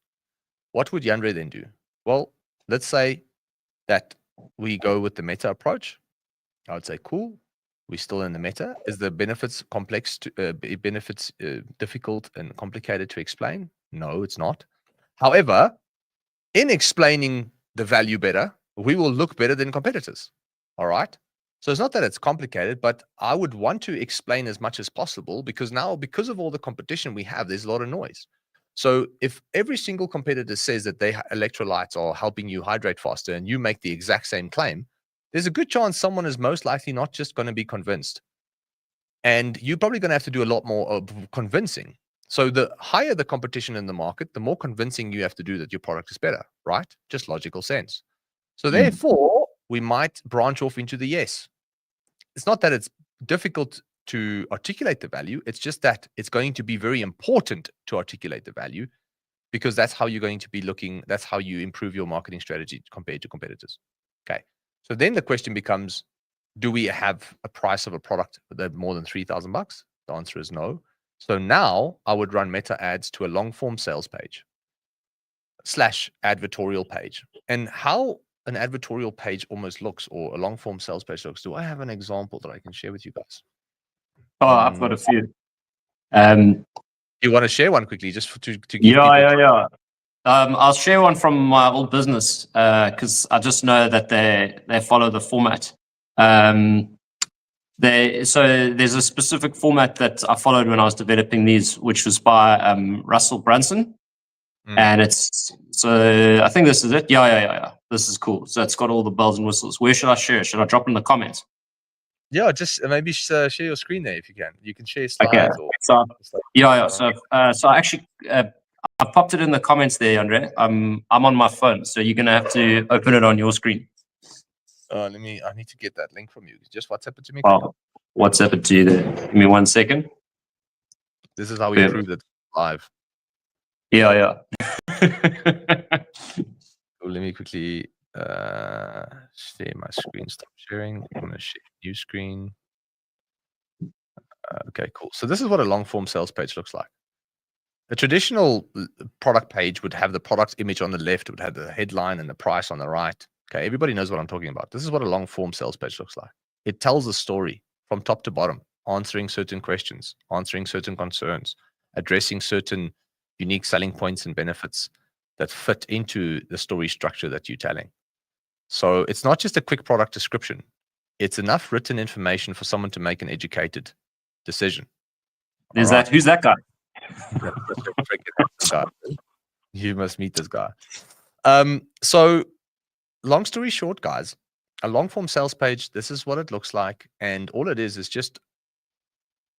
[SPEAKER 1] What would Yandre then do? Well, let's say that we go with the meta approach. I would say, cool. We're still in the meta. Is the benefits complex to benefits difficult and complicated to explain? No, it's not. However, in explaining the value better, we will look better than competitors. All right. So it's not that it's complicated, but I would want to explain as much as possible because now, because of all the competition we have, there's a lot of noise. So if every single competitor says that their electrolytes are helping you hydrate faster and you make the exact same claim, there's a good chance someone is most likely not just going to be convinced. And you're probably going to have to do a lot more of convincing. So the higher the competition in the market, the more convincing you have to do that your product is better, right? Just logical sense. So therefore, we might branch off into the yes. It's not that it's difficult to articulate the value. It's just that it's going to be very important to articulate the value because that's how you're going to be looking. That's how you improve your marketing strategy compared to competitors. Okay. So then the question becomes, do we have a price of a product that more than $3,000? The answer is no. So now I would run meta ads to a long form sales page / advertorial page. And how an advertorial page almost looks, or a long form sales page looks. Do I have an example that I can share with you guys?
[SPEAKER 2] Oh, I've got a few.
[SPEAKER 1] You want to share one quickly, just to give
[SPEAKER 2] Yeah. I'll share one from my old business because I just know that they follow the format. So there's a specific format that I followed when I was developing these, which was by Russell Brunson. And so I think this is it. Yeah. This is cool. So it's got all the bells and whistles. Where should I share? Should I drop in the comments?
[SPEAKER 1] Yeah, just maybe share your screen there if you can. You can share slides.
[SPEAKER 2] Okay. So I actually I popped it in the comments there, Andre. I'm on my phone, so you're gonna have to open it on your screen.
[SPEAKER 1] I need to get that link from you. Just WhatsApp it to me.
[SPEAKER 2] Oh, WhatsApp it to you there. Give me 1 second.
[SPEAKER 1] This is how we improve it live.
[SPEAKER 2] Yeah.
[SPEAKER 1] Let me quickly share my screen. Stop sharing. I'm going to share new screen. Okay, cool. So this is what a long form sales page looks like. A traditional product page would have the product image on the left, it would have the headline and the price on the right. Okay, everybody knows what I'm talking about. This is what a long form sales page looks like. It tells a story from top to bottom, answering certain questions, answering certain concerns, addressing certain unique selling points and benefits that fit into the story structure that you're telling. So it's not just a quick product description. It's enough written information for someone to make an educated decision.
[SPEAKER 2] Who's that guy?
[SPEAKER 1] You must meet this guy. So long story short, guys, a long form sales page, this is what it looks like. And all it is just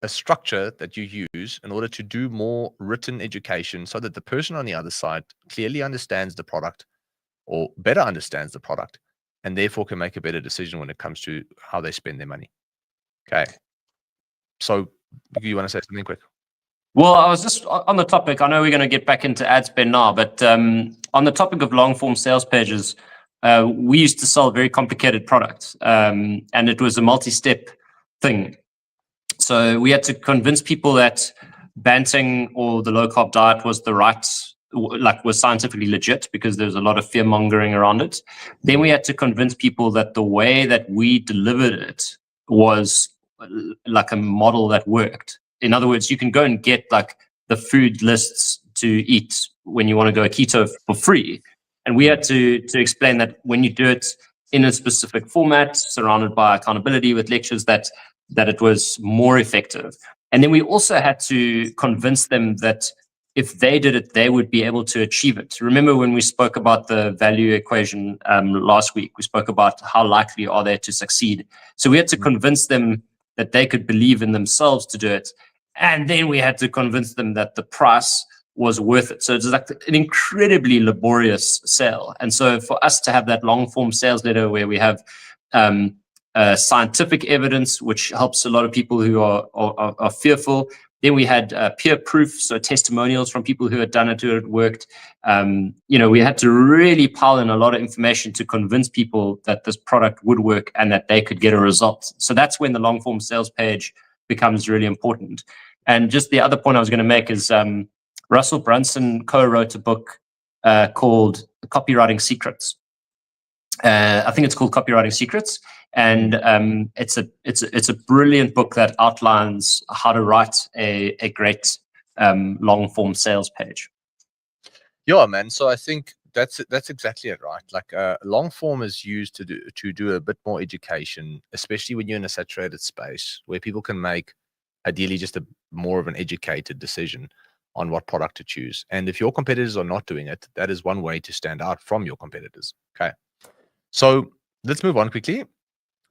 [SPEAKER 1] a structure that you use in order to do more written education so that the person on the other side clearly understands the product or better understands the product and therefore can make a better decision when it comes to how they spend their money. Okay. So you want to say something quick?
[SPEAKER 2] Well, I was just on the topic. I know we're going to get back into ad spend now, but on the topic of long form sales pages, we used to sell very complicated products and it was a multi-step thing. So we had to convince people that Banting or the low carb diet was the right, was scientifically legit because there's a lot of fear mongering around it. Then we had to convince people that the way that we delivered it was like a model that worked. In other words, you can go and get like the food lists to eat when you want to go keto for free. And we had to explain that when you do it in a specific format, surrounded by accountability with lectures, that it was more effective. And then we also had to convince them that if they did it, they would be able to achieve it. Remember when we spoke about the value equation last week, we spoke about how likely are they to succeed. So we had to convince them that they could believe in themselves to do it. And then we had to convince them that the price was worth it. So it's like an incredibly laborious sale. And so for us to have that long form sales letter where we have scientific evidence, which helps a lot of people who are fearful, Then we had peer proof, so testimonials from people who had done it, who had worked. We had to really pile in a lot of information to convince people that this product would work and that they could get a result. So that's when the long form sales page becomes really important. And just the other point I was going to make is Russell Brunson co-wrote a book called Copywriting Secrets. I think it's called Copywriting Secrets, and it's a brilliant book that outlines how to write a great long form sales page.
[SPEAKER 1] Yeah, man. So I think that's exactly it, right? Like long form is used to do a bit more education, especially when you're in a saturated space where people can make ideally just a more of an educated decision on what product to choose. And if your competitors are not doing it, that is one way to stand out from your competitors. Okay. So let's move on quickly.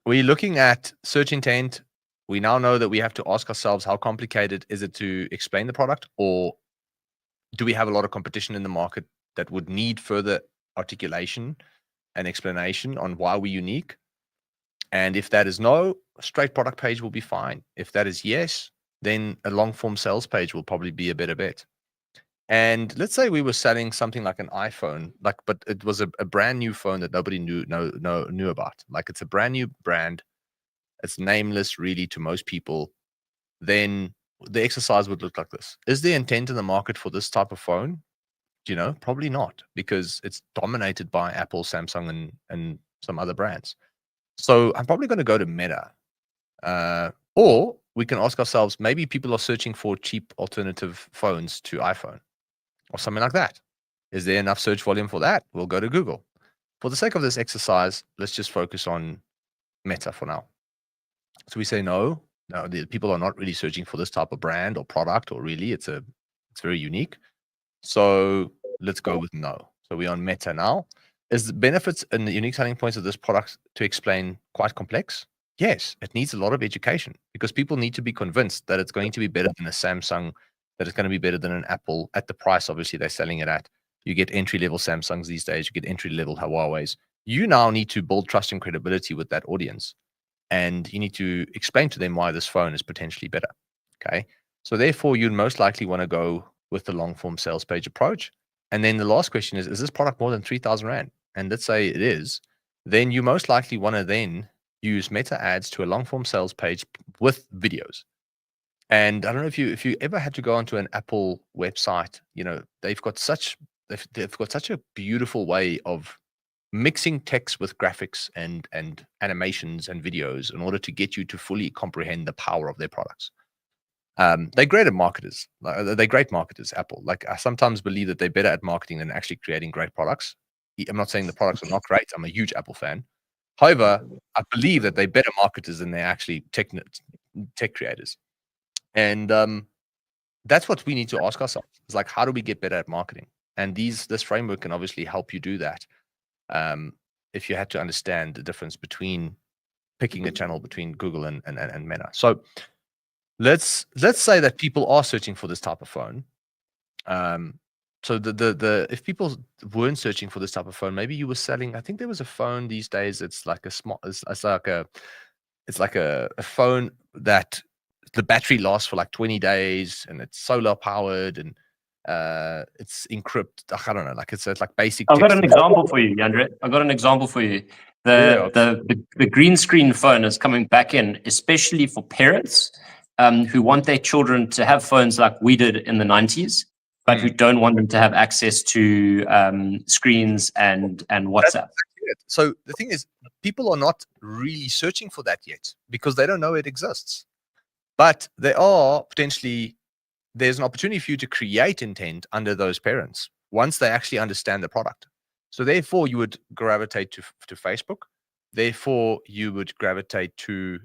[SPEAKER 1] We're looking at search intent. We now know that we have to ask ourselves, how complicated is it to explain the product, or do we have a lot of competition in the market that would need further articulation and explanation on why we're unique? And if that is no, a straight product page will be fine. If that is yes, then a long form sales page will probably be a better bet. And let's say we were selling something like an iPhone, but it was a brand new phone that nobody knew about. Like it's a brand new brand. It's nameless really to most people. Then the exercise would look like this. Is there intent in the market for this type of phone? Probably not, because it's dominated by Apple, Samsung, and some other brands. So I'm probably going to go to Meta. Or we can ask ourselves, maybe people are searching for cheap alternative phones to iPhone or something like that. Is there enough search volume for that? We'll go to Google. For the sake of this exercise, let's just focus on Meta for now. So we say no, the people are not really searching for this type of brand or product, or really it's very unique. So let's go with no. So we're on Meta now. Is the benefits and the unique selling points of this product to explain quite complex? Yes, it needs a lot of education, because people need to be convinced that it's going to be better than a Samsung, that it's going to be better than an Apple at the price obviously they're selling it at. You get entry-level Samsungs these days, you get entry-level Huawei's. You now need to build trust and credibility with that audience, and you need to explain to them why this phone is potentially better. Okay, so therefore you'd most likely want to go with the long form sales page approach. And then the last question is this product more than 3,000 Rand? And let's say it is, then you most likely want to then use Meta ads to a long form sales page with videos. And I don't know if you ever had to go onto an Apple website, they've got such a beautiful way of mixing text with graphics and animations and videos in order to get you to fully comprehend the power of their products. They're great at marketers. They're great marketers, Apple. Like I sometimes believe that they're better at marketing than actually creating great products. I'm not saying the products are not great. I'm a huge Apple fan. However, I believe that they're better marketers than they're actually tech creators. And that's what we need to ask ourselves. It's like, how do we get better at marketing? And this framework can obviously help you do that. If you had to understand the difference between picking a channel between Google and Meta. So let's say that people are searching for this type of phone. So if people weren't searching for this type of phone, maybe you were selling. I think there was a phone these days. It's like a small. It's like a phone that the battery lasts for like 20 days, and it's solar powered, and it's encrypted. I don't know. Like it's like basic.
[SPEAKER 2] I've got an example for you, Andre. I've got an example for you. The green screen phone is coming back in, especially for parents who want their children to have phones like we did in the 90s, but who don't want them to have access to screens and WhatsApp.
[SPEAKER 1] So the thing is, people are not really searching for that yet because they don't know it exists. But there are there's an opportunity for you to create intent under those parents once they actually understand the product. So therefore, you would gravitate to Facebook. Therefore, you would gravitate to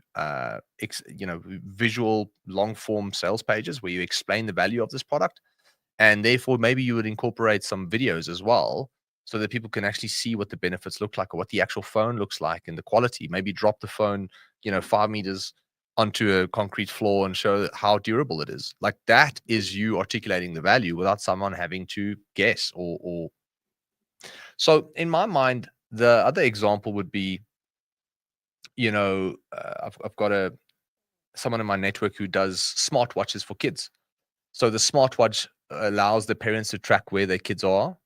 [SPEAKER 1] visual long form sales pages where you explain the value of this product. And therefore, maybe you would incorporate some videos as well, so that people can actually see what the benefits look like or what the actual phone looks like and the quality. Maybe drop the phone, 5 meters onto a concrete floor and show how durable it is. Like that is you articulating the value without someone having to guess or. So in my mind, the other example would be, I've got a someone in my network who does smartwatches for kids. So the smartwatch allows the parents to track where their kids are.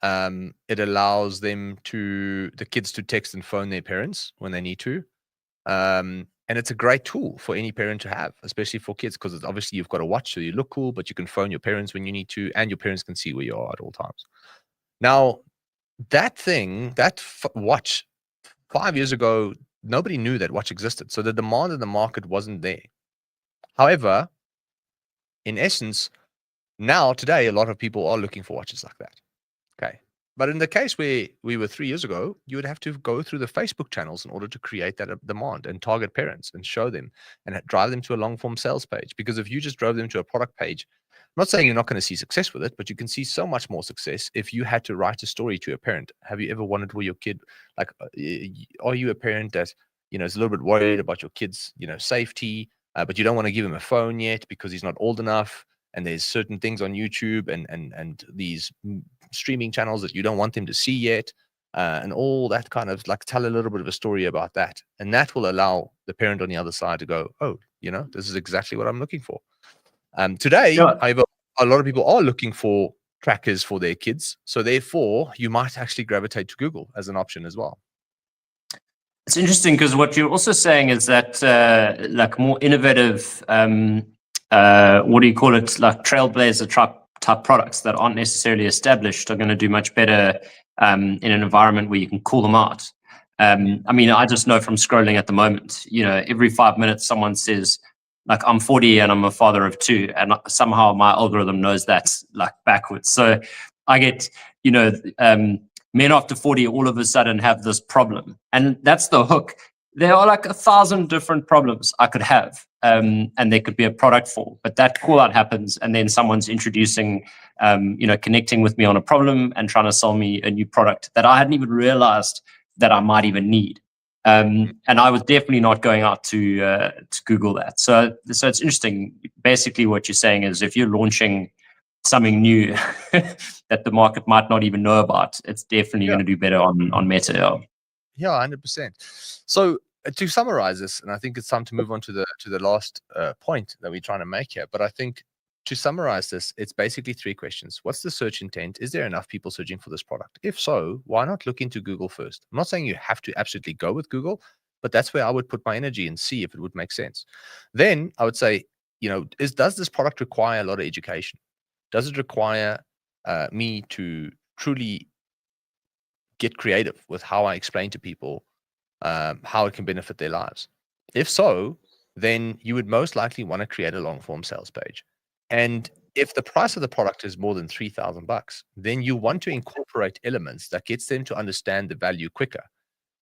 [SPEAKER 1] It allows the kids to text and phone their parents when they need to. And it's a great tool for any parent to have, especially for kids, because obviously you've got a watch so you look cool, but you can phone your parents when you need to, and your parents can see where you are at all times. Now, that watch 5 years ago, nobody knew that watch existed. So the demand in the market wasn't there. However, in essence, now today, a lot of people are looking for watches like that. Okay. But in the case where we were 3 years ago, you would have to go through the Facebook channels in order to create that demand and target parents and show them and drive them to a long form sales page. Because if you just drove them to a product page, I'm not saying you're not going to see success with it, but you can see so much more success if you had to write a story to a parent. Have you ever wondered where your kid, like, are you a parent that, is a little bit worried about your kid's, safety, but you don't want to give him a phone yet because he's not old enough? And there's certain things on YouTube and these streaming channels that you don't want them to see yet, and all that kind of, like, tell a little bit of a story about that. And that will allow the parent on the other side to go, oh, this is exactly what I'm looking for. Today, however, a lot of people are looking for trackers for their kids. So therefore, you might actually gravitate to Google as an option as well.
[SPEAKER 2] It's interesting because what you're also saying is that like more innovative, what do you call it, like trailblazer type products that aren't necessarily established are going to do much better in an environment where you can call them out. I mean, I just know from scrolling at the moment, every 5 minutes someone says, like, I'm 40 and I'm a father of 2, and somehow my algorithm knows that's like backwards. So I get, men after 40 all of a sudden have this problem, and that's the hook. There are like 1,000 different problems I could have, and there could be a product for, but that call out happens, and then someone's introducing, connecting with me on a problem and trying to sell me a new product that I hadn't even realized that I might even need. And I was definitely not going out to Google that. So it's interesting. Basically, what you're saying is if you're launching something new that the market might not even know about, it's definitely going to do better on Meta.
[SPEAKER 1] Yeah, 100%. So to summarize this, and I think it's time to move on to the last point that we're trying to make here. But I think to summarize this, it's basically 3 questions. What's the search intent? Is there enough people searching for this product? If so, why not look into Google first? I'm not saying you have to absolutely go with Google, but that's where I would put my energy and see if it would make sense. Then I would say, does this product require a lot of education? Does it require me to truly get creative with how I explain to people how it can benefit their lives? If so, then you would most likely want to create a long form sales page. And if the price of the product is more than $3,000, then you want to incorporate elements that gets them to understand the value quicker.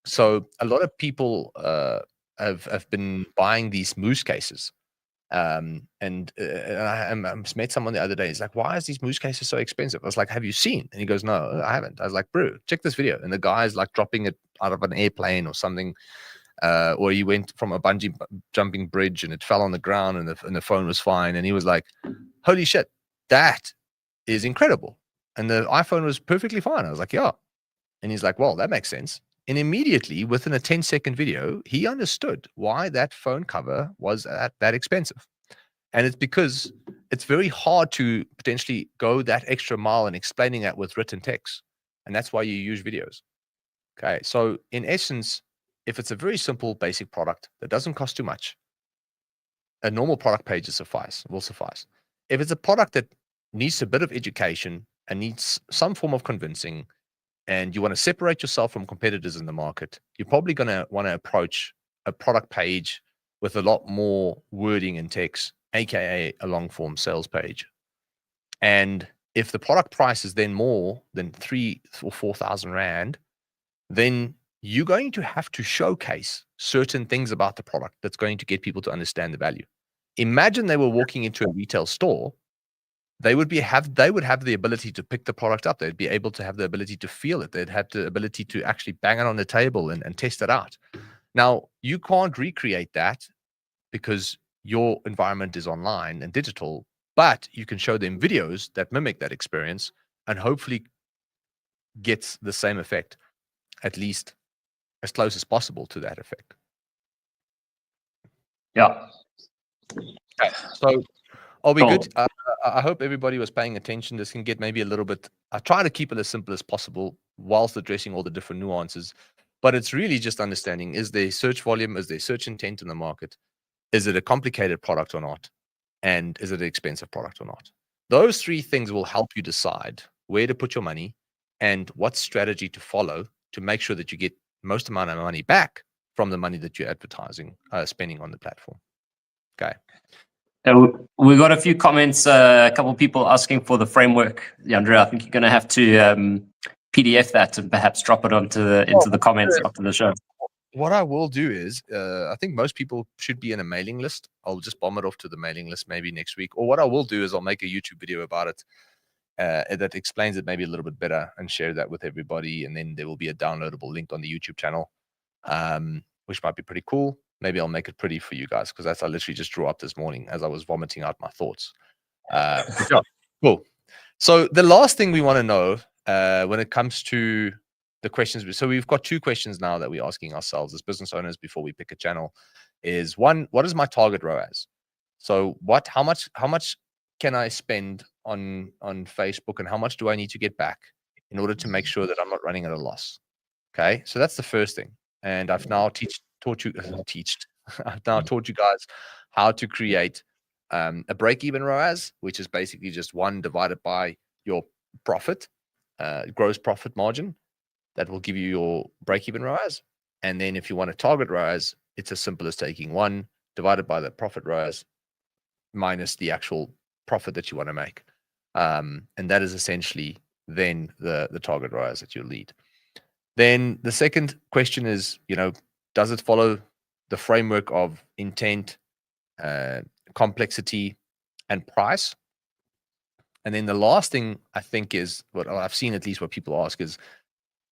[SPEAKER 1] So a lot of people have been buying these moose cases. And I met someone the other day. He's like, why is these moose cases so expensive? I was like, have you seen? And he goes, no, I haven't. I was like, bro, check this video. And the guy's like dropping it out of an airplane or something. Or he went from a bungee jumping bridge and it fell on the ground and the phone was fine. And he was like, holy shit, that is incredible. And the iPhone was perfectly fine. I was like, yeah. And he's like, well, that makes sense. And immediately within a 10-second video, he understood why that phone cover was that expensive. And it's because it's very hard to potentially go that extra mile in explaining that with written text. And that's why you use videos. Okay. So in essence, if it's a very simple, basic product that doesn't cost too much, a normal product page will suffice. If it's a product that needs a bit of education and needs some form of convincing, and you want to separate yourself from competitors in the market, you're probably going to want to approach a product page with a lot more wording and text, aka a long form sales page. And if the product price is then more than 3,000 or 4,000 Rand, then you're going to have to showcase certain things about the product that's going to get people to understand the value. Imagine they were walking into a retail store. They would have the ability to pick the product up. They'd be able to have the ability to feel it. They'd have the ability to actually bang it on the table and test it out. Now, you can't recreate that because your environment is online and digital, but you can show them videos that mimic that experience and hopefully gets the same effect, at least as close as possible to that effect.
[SPEAKER 2] Yeah.
[SPEAKER 1] Okay, so are we
[SPEAKER 2] Cool.
[SPEAKER 1] good? I hope everybody was paying attention. This can get maybe a little bit. I try to keep it as simple as possible whilst addressing all the different nuances. But it's really just understanding: is there search volume? Is there search intent in the market? Is it a complicated product or not? And is it an expensive product or not? Those three things will help you decide where to put your money and what strategy to follow to make sure that you get most amount of money back from the money that you're advertising, spending on the platform. Okay.
[SPEAKER 2] We got a few comments, a couple of people asking for the framework. Andrea, I think you're going to have to PDF that and perhaps drop it into the comments after the show.
[SPEAKER 1] What I will do is, I think most people should be in a mailing list. I'll just bomb it off to the mailing list maybe next week. Or what I will do is I'll make a YouTube video about it that explains it maybe a little bit better and share that with everybody. And then there will be a downloadable link on the YouTube channel, which might be pretty cool. Maybe I'll make it pretty for you guys because I literally just drew up this morning as I was vomiting out my thoughts. Cool. So the last thing we want to know when it comes to the questions, so we've got two questions now that we're asking ourselves as business owners before we pick a channel. Is one, what is my target ROAS? So how much can I spend on Facebook, and how much do I need to get back in order to make sure that I'm not running at a loss? Okay, so that's the first thing. And I've now I've now taught you guys how to create a break-even ROAS, which is basically just 1 divided by your profit, gross profit margin. That will give you your break-even ROAS. And then if you want a target ROAS, it's as simple as taking 1 divided by the profit ROAS minus the actual profit that you want to make. And that is essentially then the target ROAS that you'll lead. Then the second question is, does it follow the framework of intent, complexity, and price? And then the last thing I think is what I've seen, at least what people ask is,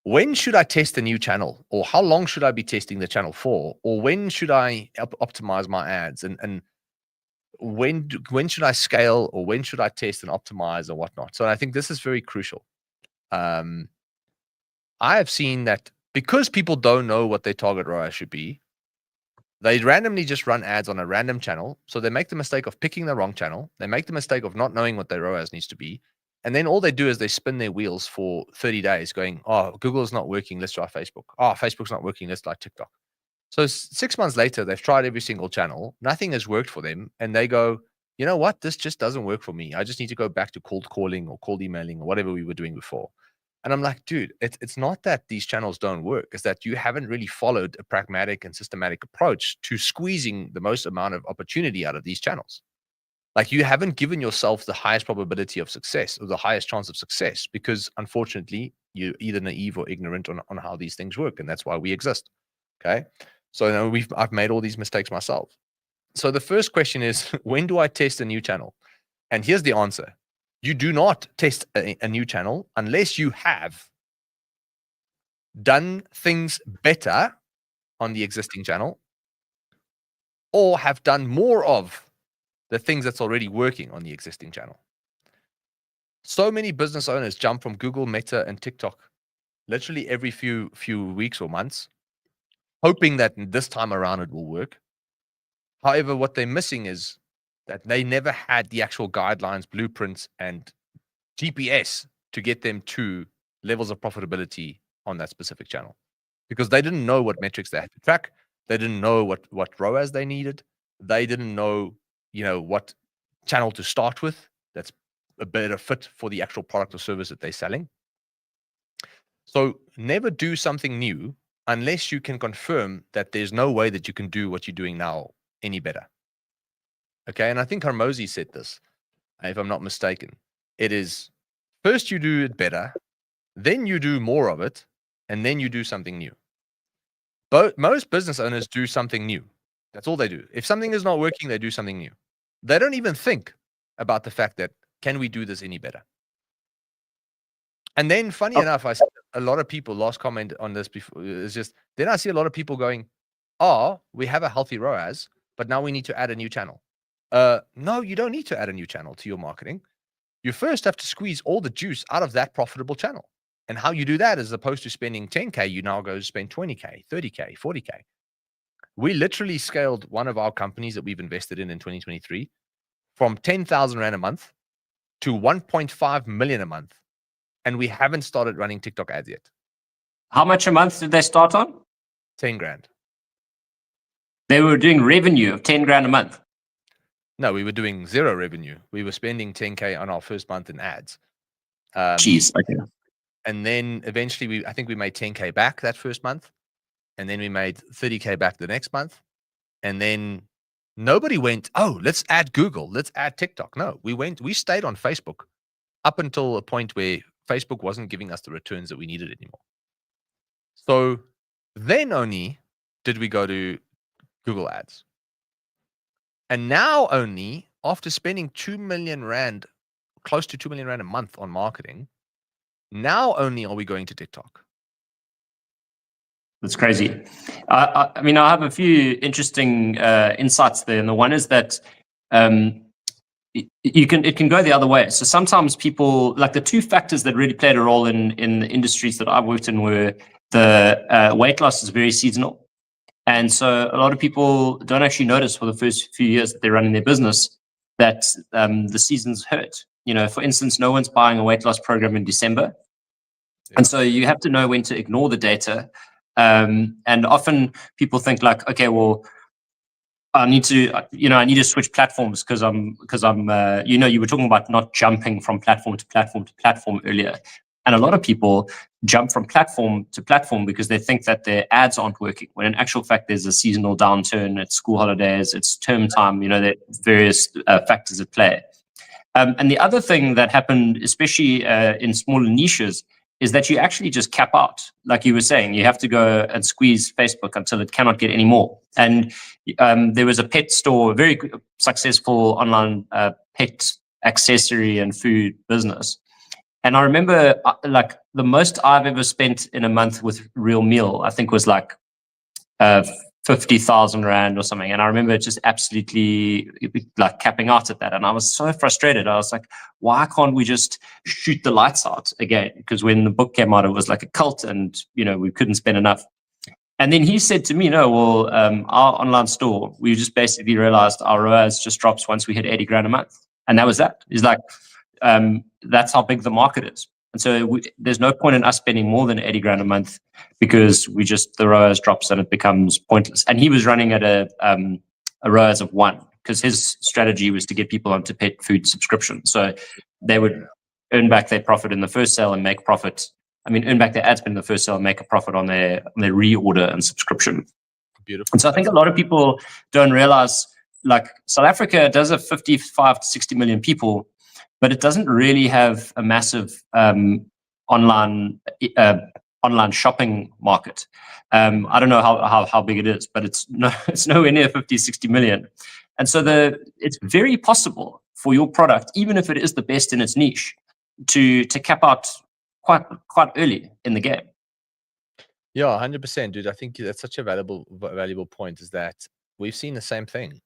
[SPEAKER 1] when should I test a new channel, or how long should I be testing the channel for, or when should I optimize my ads, and when should I scale, or when should I test and optimize or whatnot? So I think this is very crucial. I have seen that because people don't know what their target ROAS should be, they randomly just run ads on a random channel. So they make the mistake of picking the wrong channel. They make the mistake of not knowing what their ROAS needs to be. And then all they do is they spin their wheels for 30 days going, oh, Google is not working, let's try Facebook. Oh, Facebook's not working, let's try TikTok. So 6 months later, they've tried every single channel. Nothing has worked for them. And they go, you know what? This just doesn't work for me. I just need to go back to cold calling or cold emailing or whatever we were doing before. And I'm like, dude, it's not that these channels don't work. It's that you haven't really followed a pragmatic and systematic approach to squeezing the most amount of opportunity out of these channels. Like, you haven't given yourself the highest probability of success or the highest chance of success because, unfortunately, you're either naive or ignorant on how these things work. And that's why we exist. Okay. So I've made all these mistakes myself. So the first question is, when do I test a new channel? And here's the answer. You do not test a new channel unless you have done things better on the existing channel or have done more of the things that's already working on the existing channel. So many business owners jump from Google, Meta, and TikTok literally every few weeks or months, hoping that this time around it will work. However, what they're missing is that they never had the actual guidelines, blueprints, and GPS to get them to levels of profitability on that specific channel, because they didn't know what metrics they had to track. They didn't know what ROAS they needed. They didn't know, what channel to start with that's a better fit for the actual product or service that they're selling. So never do something new unless you can confirm that there's no way that you can do what you're doing now any better. Okay, and I think Hormozi said this, if I'm not mistaken. It is first you do it better, then you do more of it, and then you do something new. But most business owners do something new. That's all they do. If something is not working, they do something new. They don't even think about the fact that, can we do this any better? And then, funny enough, I see a lot of people, last comment on this before, is just, then I see a lot of people going, oh, we have a healthy ROAS, but now we need to add a new channel. No, you don't need to add a new channel to your marketing. You first have to squeeze all the juice out of that profitable channel. And how you do that, as opposed to spending 10K, you now go spend 20K, 30K, 40K. We literally scaled one of our companies that we've invested in 2023 from 10,000 Rand a month to 1.5 million a month. And we haven't started running TikTok ads yet.
[SPEAKER 2] How much a month did they start on?
[SPEAKER 1] 10 grand.
[SPEAKER 2] They were doing revenue of 10 grand a month.
[SPEAKER 1] No, we were doing zero revenue. We were spending 10K on our first month in ads.
[SPEAKER 2] Jeez, okay.
[SPEAKER 1] And then eventually I think we made 10K back that first month. And then we made 30K back the next month. And then nobody went, oh, let's add Google, let's add TikTok. No, we stayed on Facebook up until a point where Facebook wasn't giving us the returns that we needed anymore. So then only did we go to Google Ads. And now only, after spending 2 million Rand, close to 2 million Rand a month on marketing, now only are we going to TikTok.
[SPEAKER 2] That's crazy. I mean, I have a few interesting insights there. And the one is that it can go the other way. So sometimes people, like the two factors that really played a role in the industries that I've worked in were the weight loss is very seasonal. And so a lot of people don't actually notice for the first few years that they're running their business that the seasons hurt. You know, for instance, no one's buying a weight loss program in December. Yeah. And so you have to know when to ignore the data. And often people think like, okay, well, I need to switch platforms because I'm, you were talking about not jumping from platform to platform to platform earlier. And a lot of people jump from platform to platform because they think that their ads aren't working, when in actual fact, there's a seasonal downturn, it's school holidays, it's term time, there are various factors at play. And the other thing that happened, especially in smaller niches, is that you actually just cap out. Like you were saying, you have to go and squeeze Facebook until it cannot get any more. And there was a pet store, a very successful online pet accessory and food business. And I remember like the most I've ever spent in a month with Real Meal, I think was like 50,000 Rand or something. And I remember just absolutely like capping out at that. And I was so frustrated. I was like, why can't we just shoot the lights out again? Because when the book came out, it was like a cult and, we couldn't spend enough. And then he said to me, no, well, our online store, we just basically realized our ROAS just drops once we hit 80 grand a month. And that was that. He's like, that's how big the market is. And so there's no point in us spending more than 80 grand a month because the ROAS drops and it becomes pointless. And he was running at a ROAS of 1 because his strategy was to get people onto pet food subscription. So they would earn back their profit in the first sale and make profit. Earn back their ad spend in the first sale and make a profit on their reorder and subscription.
[SPEAKER 1] Beautiful.
[SPEAKER 2] And so I think a lot of people don't realize, like South Africa does have 55 to 60 million people, but it doesn't really have a massive online shopping market. I don't know how big it is, but it's nowhere near 50, 60 million. And so it's very possible for your product, even if it is the best in its niche, to cap out quite early in the game.
[SPEAKER 1] Yeah, 100%, dude. I think that's such a valuable point, is that we've seen the same thing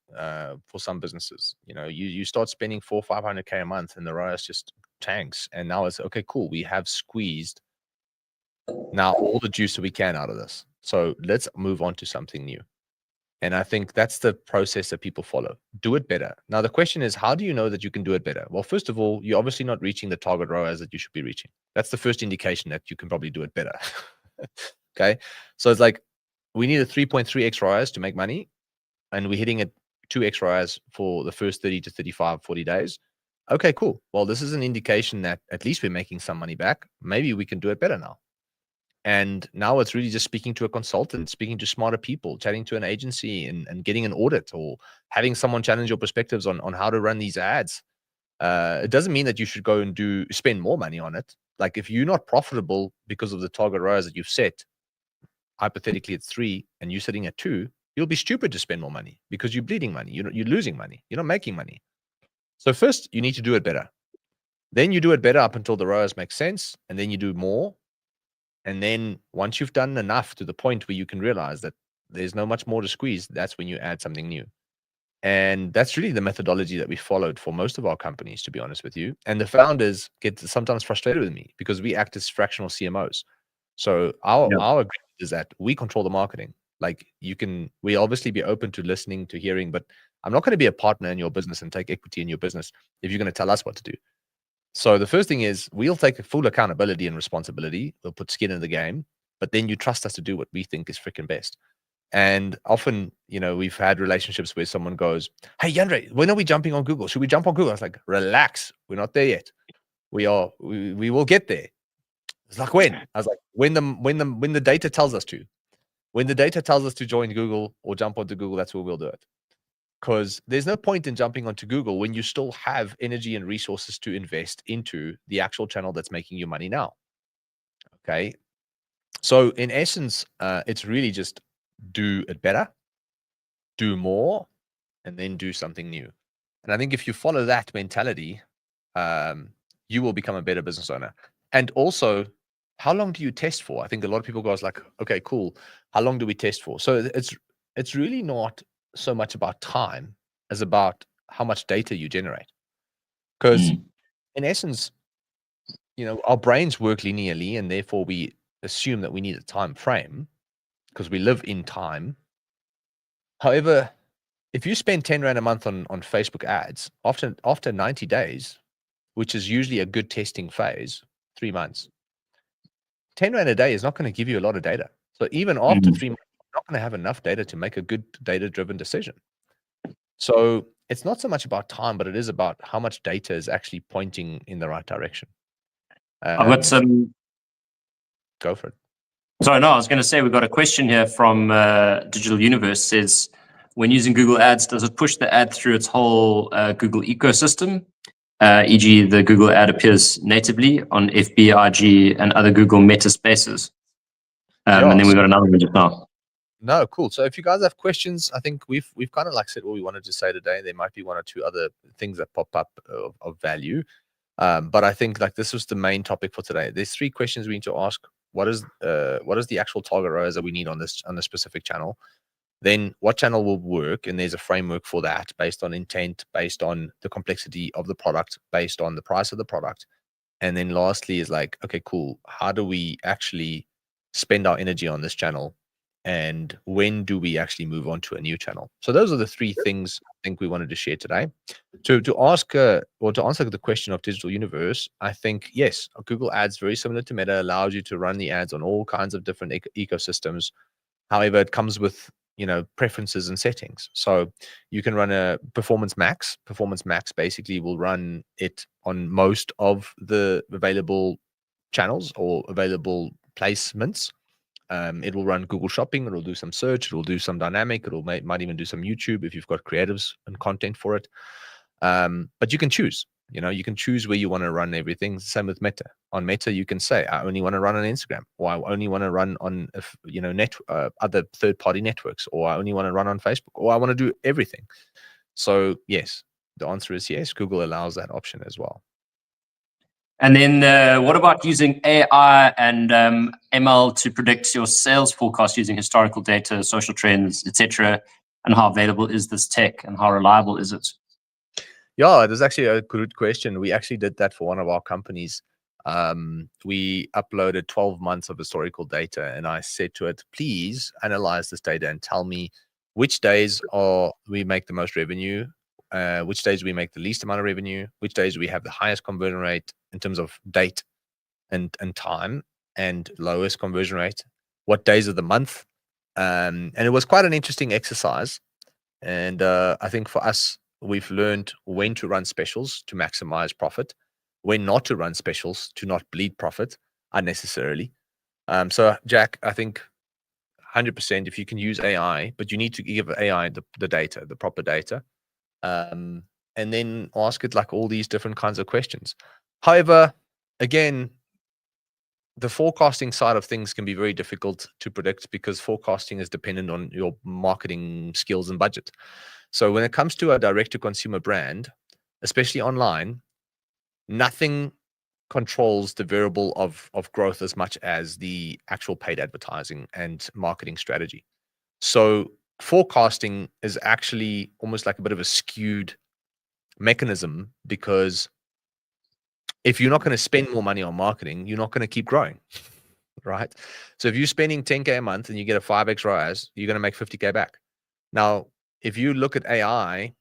[SPEAKER 1] for some businesses. You start spending 400-500K a month and the ROAS just tanks. And now it's, okay, cool. We have squeezed now all the juice that we can out of this. So let's move on to something new. And I think that's the process that people follow. Do it better. Now, the question is, how do you know that you can do it better? Well, first of all, you're obviously not reaching the target ROAS that you should be reaching. That's the first indication that you can probably do it better. Okay. So it's like, we need a 3.3x ROAS to make money, and we're hitting at 2x ROAS for the first 30 to 35, 40 days. Okay, cool. Well, this is an indication that at least we're making some money back. Maybe we can do it better now. And now it's really just speaking to a consultant, speaking to smarter people, chatting to an agency and getting an audit, or having someone challenge your perspectives on how to run these ads. It doesn't mean that you should go and spend more money on it. Like, if you're not profitable because of the target ROAS that you've set, hypothetically it's 3 and you're sitting at 2, you'll be stupid to spend more money because you're bleeding money. You're losing money. You're not making money. So first, you need to do it better. Then you do it better up until the ROAS makes sense, and then you do more. And then once you've done enough to the point where you can realize that there's no much more to squeeze, that's when you add something new. And that's really the methodology that we followed for most of our companies, to be honest with you. And the founders get sometimes frustrated with me because we act as fractional CMOs. So our agreement is that we control the marketing. Like we obviously be open to listening, to hearing, but I'm not going to be a partner in your business and take equity in your business if you're going to tell us what to do. So the first thing is we'll take full accountability and responsibility. We'll put skin in the game, but then you trust us to do what we think is freaking best. And often, we've had relationships where someone goes, "Hey, Yandre, when are we jumping on Google? Should we jump on Google?" I was like, "Relax, we're not there yet. We will get there." It's like, when? I was like, when the data tells us to. When the data tells us to join Google or jump onto Google, that's where we'll do it. Because there's no point in jumping onto Google when you still have energy and resources to invest into the actual channel that's making you money now. Okay. So in essence, it's really just do it better, do more, and then do something new. And I think if you follow that mentality, you will become a better business owner. And also, how long do you test for? I think a lot of people go like, okay, cool. How long do we test for? So it's really not so much about time as about how much data you generate. Because in essence, our brains work linearly, and therefore we assume that we need a time frame because we live in time. However, if you spend 10 Rand a month on Facebook ads, after 90 days, which is usually a good testing phase, 3 months, 10 Rand a day is not going to give you a lot of data. So even after 3 months, you're not going to have enough data to make a good data-driven decision. So it's not so much about time, but it is about how much data is actually pointing in the right direction.
[SPEAKER 2] I've got some.
[SPEAKER 1] Go for it.
[SPEAKER 2] Sorry, no, I was going to say we've got a question here from Digital Universe. Says, when using Google Ads, does it push the ad through its whole Google ecosystem? E.g., the Google ad appears natively on FB, IG, and other Google Meta spaces. And then we've got another one just now.
[SPEAKER 1] No, cool. So if you guys have questions, I think we've kind of like said what we wanted to say today. There might be one or two other things that pop up of value. But I think like this was the main topic for today. There's 3 questions we need to ask. What is the actual target ROAS that we need on this specific channel? Then what channel will work? And there's a framework for that based on intent, based on the complexity of the product, based on the price of the product. And then lastly is like, okay, cool. How do we actually spend our energy on this channel? And when do we actually move on to a new channel? So those are the 3 things I think we wanted to share today. To ask or to answer the question of Digital Universe, I think, yes, Google Ads, very similar to Meta, allows you to run the ads on all kinds of different ecosystems. However, it comes with preferences and settings. So you can run a Performance Max. Performance Max basically will run it on most of the available channels or available placements. It will run Google Shopping. It'll do some search. It'll do some dynamic. Might even do some YouTube if you've got creatives and content for it. But you can choose. You can choose where you want to run everything. Same with Meta. On Meta, you can say, I only want to run on Instagram, or I only want to run on other third-party networks, or I only want to run on Facebook, or I want to do everything. So yes, the answer is yes. Google allows that option as well.
[SPEAKER 2] And then what about using AI and ML to predict your sales forecast using historical data, social trends, etc.? And how available is this tech and how reliable is it?
[SPEAKER 1] Yeah, it is actually a good question. We actually did that for one of our companies. We uploaded 12 months of historical data, and I said to it, please analyze this data and tell me which days we make the most revenue, which days we make the least amount of revenue, which days we have the highest conversion rate in terms of date and time, and lowest conversion rate, what days of the month. And it was quite an interesting exercise. And I think for us, we've learned when to run specials to maximize profit, when not to run specials to not bleed profit unnecessarily. So Jack, I think 100% if you can use AI, but you need to give AI the data, the proper data, and then ask it like all these different kinds of questions. However, again, the forecasting side of things can be very difficult to predict because forecasting is dependent on your marketing skills and budget. So when it comes to a direct-to-consumer brand, especially online, nothing controls the variable of growth as much as the actual paid advertising and marketing strategy. So forecasting is actually almost like a bit of a skewed mechanism because if you're not going to spend more money on marketing, you're not going to keep growing, right? So if you're spending 10K a month and you get a 5x ROAS, you're going to make 50K back. Now, if you look at AI,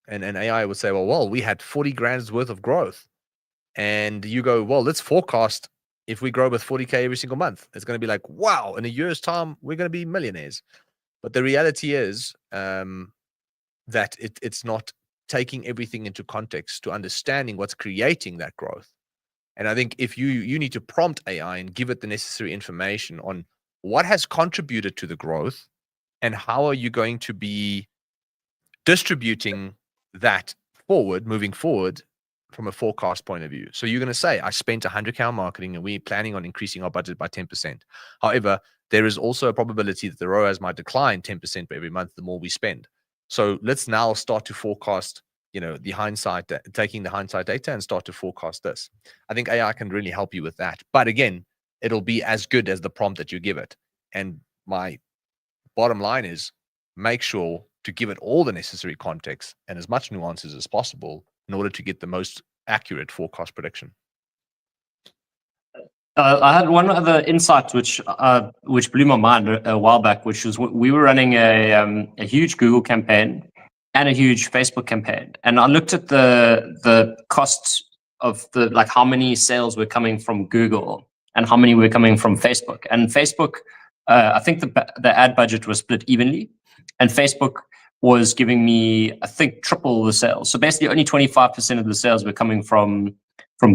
[SPEAKER 1] and AI would say, well, we had 40 grand's worth of growth. And you go, well, let's forecast if we grow with 40K every single month. It's going to be like, wow, in a year's time, we're going to be millionaires. But the reality is that it's not taking everything into context to understanding what's creating that growth. And I think if you need to prompt AI and give it the necessary information on what has contributed to the growth and how are you going to be distributing that moving forward from a forecast point of view. So you're going to say, I spent 100K on marketing and we're planning on increasing our budget by 10%. However, there is also a probability that the ROAS might decline 10% for every month the more we spend. So let's now start to forecast, the hindsight, taking the hindsight data and start to forecast this. I think AI can really help you with that. But again, it'll be as good as the prompt that you give it. And my bottom line is make sure to give it all the necessary context and as much nuances as possible in order to get the most accurate forecast prediction.
[SPEAKER 2] I had one other insight which blew my mind a while back, which was we were running a huge Google campaign and a huge Facebook campaign, and I looked at the costs of how many sales were coming from Google and how many were coming from Facebook. And Facebook, I think the ad budget was split evenly, and Facebook was giving me, I think, triple the sales. So basically only 25% of the sales were coming from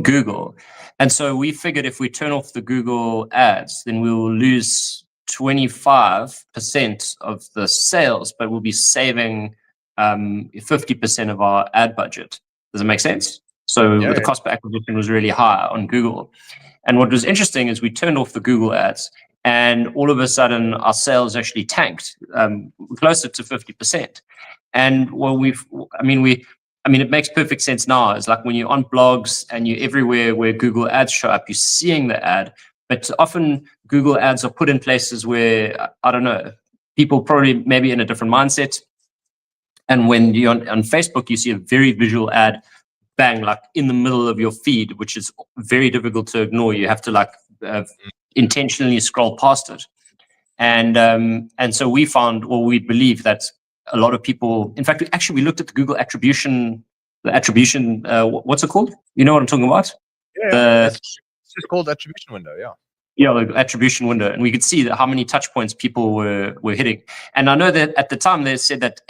[SPEAKER 2] Google. And so we figured if we turn off the Google ads, then we will lose 25% of the sales, but we'll be saving 50% of our ad budget. Does it make sense? So the cost per acquisition was really high on Google. And what was interesting is we turned off the Google ads, and all of a sudden our sales actually tanked closer to 50%. And it makes perfect sense now. It's like when you're on blogs and you're everywhere where Google ads show up, you're seeing the ad, but often Google ads are put in places where, I don't know, people probably maybe in a different mindset. And when you're on Facebook, you see a very visual ad, bang, like in the middle of your feed, which is very difficult to ignore. You have to intentionally scroll past it. And so we found, or we believe that a lot of people, in fact, we looked at the Google attribution, what's it called? You know what I'm talking about?
[SPEAKER 1] Yeah, it's just called attribution window, yeah.
[SPEAKER 2] Yeah, the attribution window. And we could see that how many touch points people were hitting. And I know that at the time they said that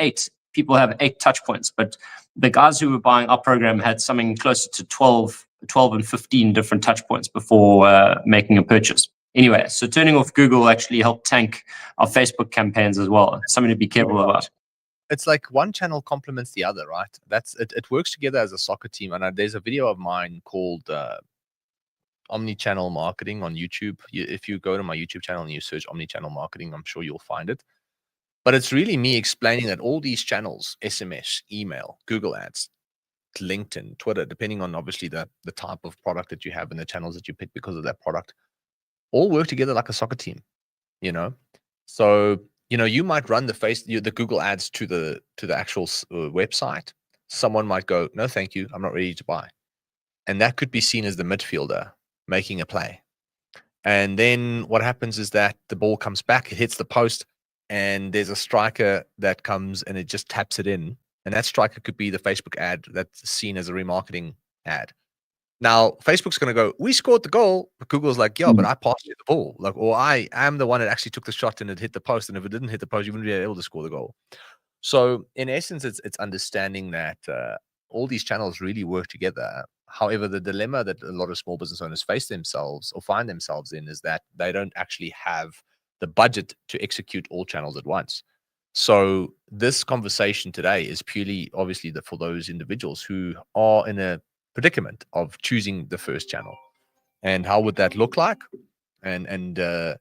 [SPEAKER 2] people have 8 touch points, but the guys who were buying our program had something closer to 12 and 15 different touch points before making a purchase. Anyway, so turning off Google actually helped tank our Facebook campaigns as well. Something to be careful about.
[SPEAKER 1] It's like one channel complements the other, right? It works together as a soccer team. And there's a video of mine called Omnichannel Marketing on YouTube. If you go to my YouTube channel and you search Omnichannel Marketing, I'm sure you'll find it. But it's really me explaining that all these channels, SMS, email, Google Ads, LinkedIn, Twitter, depending on obviously the type of product that you have and the channels that you pick because of that product, all work together like a soccer team, So, you might run the Google Ads to the actual website. Someone might go, no, thank you, I'm not ready to buy. And that could be seen as the midfielder making a play. And then what happens is that the ball comes back, it hits the post, and there's a striker that comes and it just taps it in. And that striker could be the Facebook ad that's seen as a remarketing ad. Now, Facebook's going to go, we scored the goal. But Google's like, yeah, but I passed you the ball. Or I am the one that actually took the shot and it hit the post. And if it didn't hit the post, you wouldn't be able to score the goal. So in essence, it's understanding that all these channels really work together. However, the dilemma that a lot of small business owners face themselves or find themselves in is that they don't actually have the budget to execute all channels at once. So this conversation today is purely, obviously, for those individuals who are in a predicament of choosing the first channel. And how would that look like? And I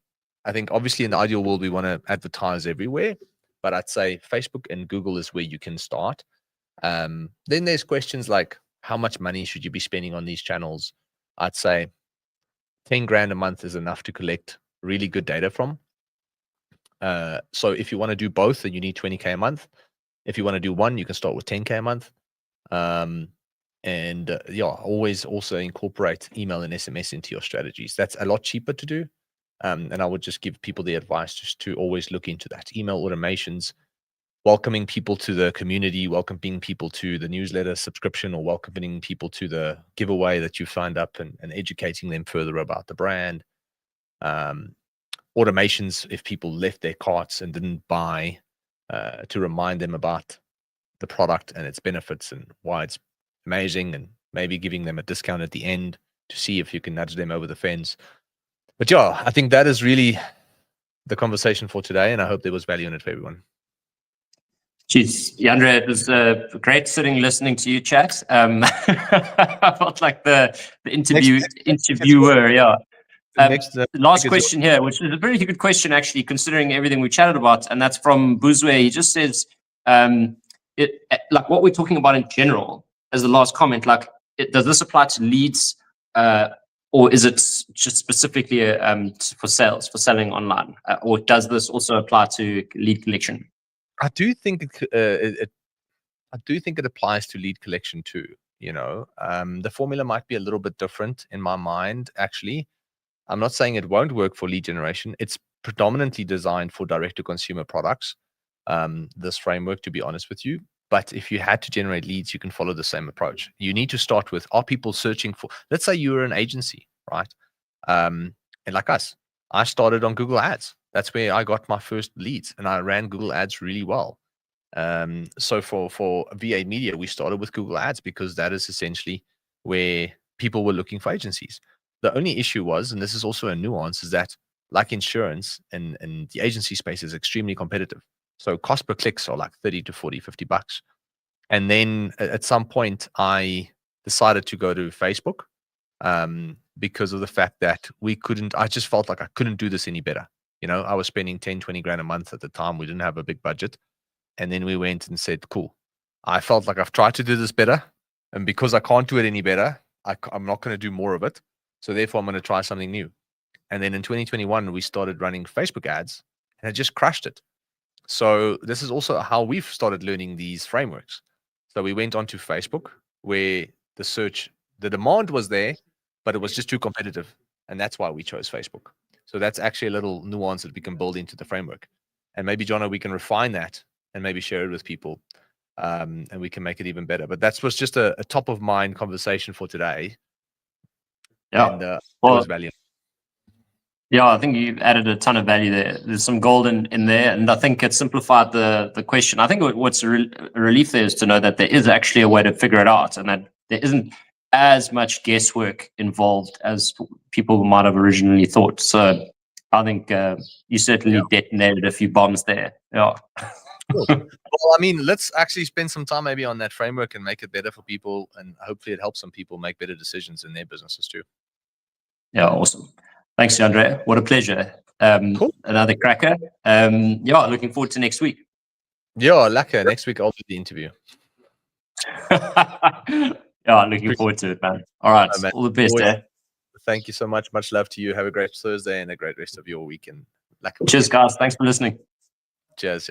[SPEAKER 1] think obviously in the ideal world, we want to advertise everywhere, but I'd say Facebook and Google is where you can start. Then there's questions like, how much money should you be spending on these channels? I'd say 10 grand a month is enough to collect really good data from. So if you want to do both, then you need 20K a month. If you want to do one, you can start with 10K a month. Always also incorporate email and SMS into your strategies. That's a lot cheaper to do. And I would just give people the advice just to always look into that. Email automations, welcoming people to the community, welcoming people to the newsletter subscription, or welcoming people to the giveaway that you've signed up, and educating them further about the brand. Automations, if people left their carts and didn't buy, to remind them about the product and its benefits and why it's amazing, and maybe giving them a discount at the end to see if you can nudge them over the fence. But yeah, I think that is really the conversation for today, and I hope there was value in it for everyone.
[SPEAKER 2] Jeez, Andrea, it was great sitting listening to you chat. I felt like the interviewer, yeah. Last question here, which is a very good question, actually, considering everything we chatted about, and that's from Buzwe. He just says, like what we're talking about in general, as the last comment, like, does this apply to leads, or is it just specifically for sales, for selling online, or does this also apply to lead collection?
[SPEAKER 1] I do think it applies to lead collection too. The formula might be a little bit different in my mind, actually. I'm not saying it won't work for lead generation. It's predominantly designed for direct-to-consumer products, this framework, to be honest with you. But if you had to generate leads, you can follow the same approach. You need to start with, are people searching for, let's say you're an agency, right? And like us, I started on Google Ads. That's where I got my first leads, and I ran Google Ads really well. So for V8 Media, we started with Google Ads because that is essentially where people were looking for agencies. The only issue was, and this is also a nuance, is that like insurance and the agency space is extremely competitive. So cost per clicks are like 30 to 40, 50 bucks. And then at some point I decided to go to Facebook because of the fact that I just felt like I couldn't do this any better. I was spending 10, 20 grand a month at the time. We didn't have a big budget. And then we went and said, cool, I felt like I've tried to do this better. And because I can't do it any better, I'm not going to do more of it. So therefore, I'm going to try something new. And then in 2021, we started running Facebook ads, and it just crushed it. So this is also how we've started learning these frameworks. So we went onto Facebook, where the demand was there, but it was just too competitive. And that's why we chose Facebook. So that's actually a little nuance that we can build into the framework. And maybe, Jono, we can refine that and maybe share it with people, and we can make it even better. But that was just a top of mind conversation for today.
[SPEAKER 2] Yeah.
[SPEAKER 1] And there was value.
[SPEAKER 2] Yeah, I think you've added a ton of value there. There's some gold in there, and I think it simplified the question. I think what's a relief there is to know that there is actually a way to figure it out, and that there isn't as much guesswork involved as people might have originally thought. So I think you certainly detonated a few bombs there. Yeah.
[SPEAKER 1] Cool. Well, I mean, let's actually spend some time maybe on that framework and make it better for people, and hopefully it helps some people make better decisions in their businesses too.
[SPEAKER 2] Yeah, awesome. Thanks, Andrea. What a pleasure. Cool. Another cracker. Looking forward to next week.
[SPEAKER 1] Yeah, lekker. Next week I'll do the interview.
[SPEAKER 2] Looking forward to it, man. All right, all the best.
[SPEAKER 1] Thank you so much. Much love to you. Have a great Thursday and a great rest of your weekend.
[SPEAKER 2] Cheers, guys. Thanks for listening.
[SPEAKER 1] Cheers.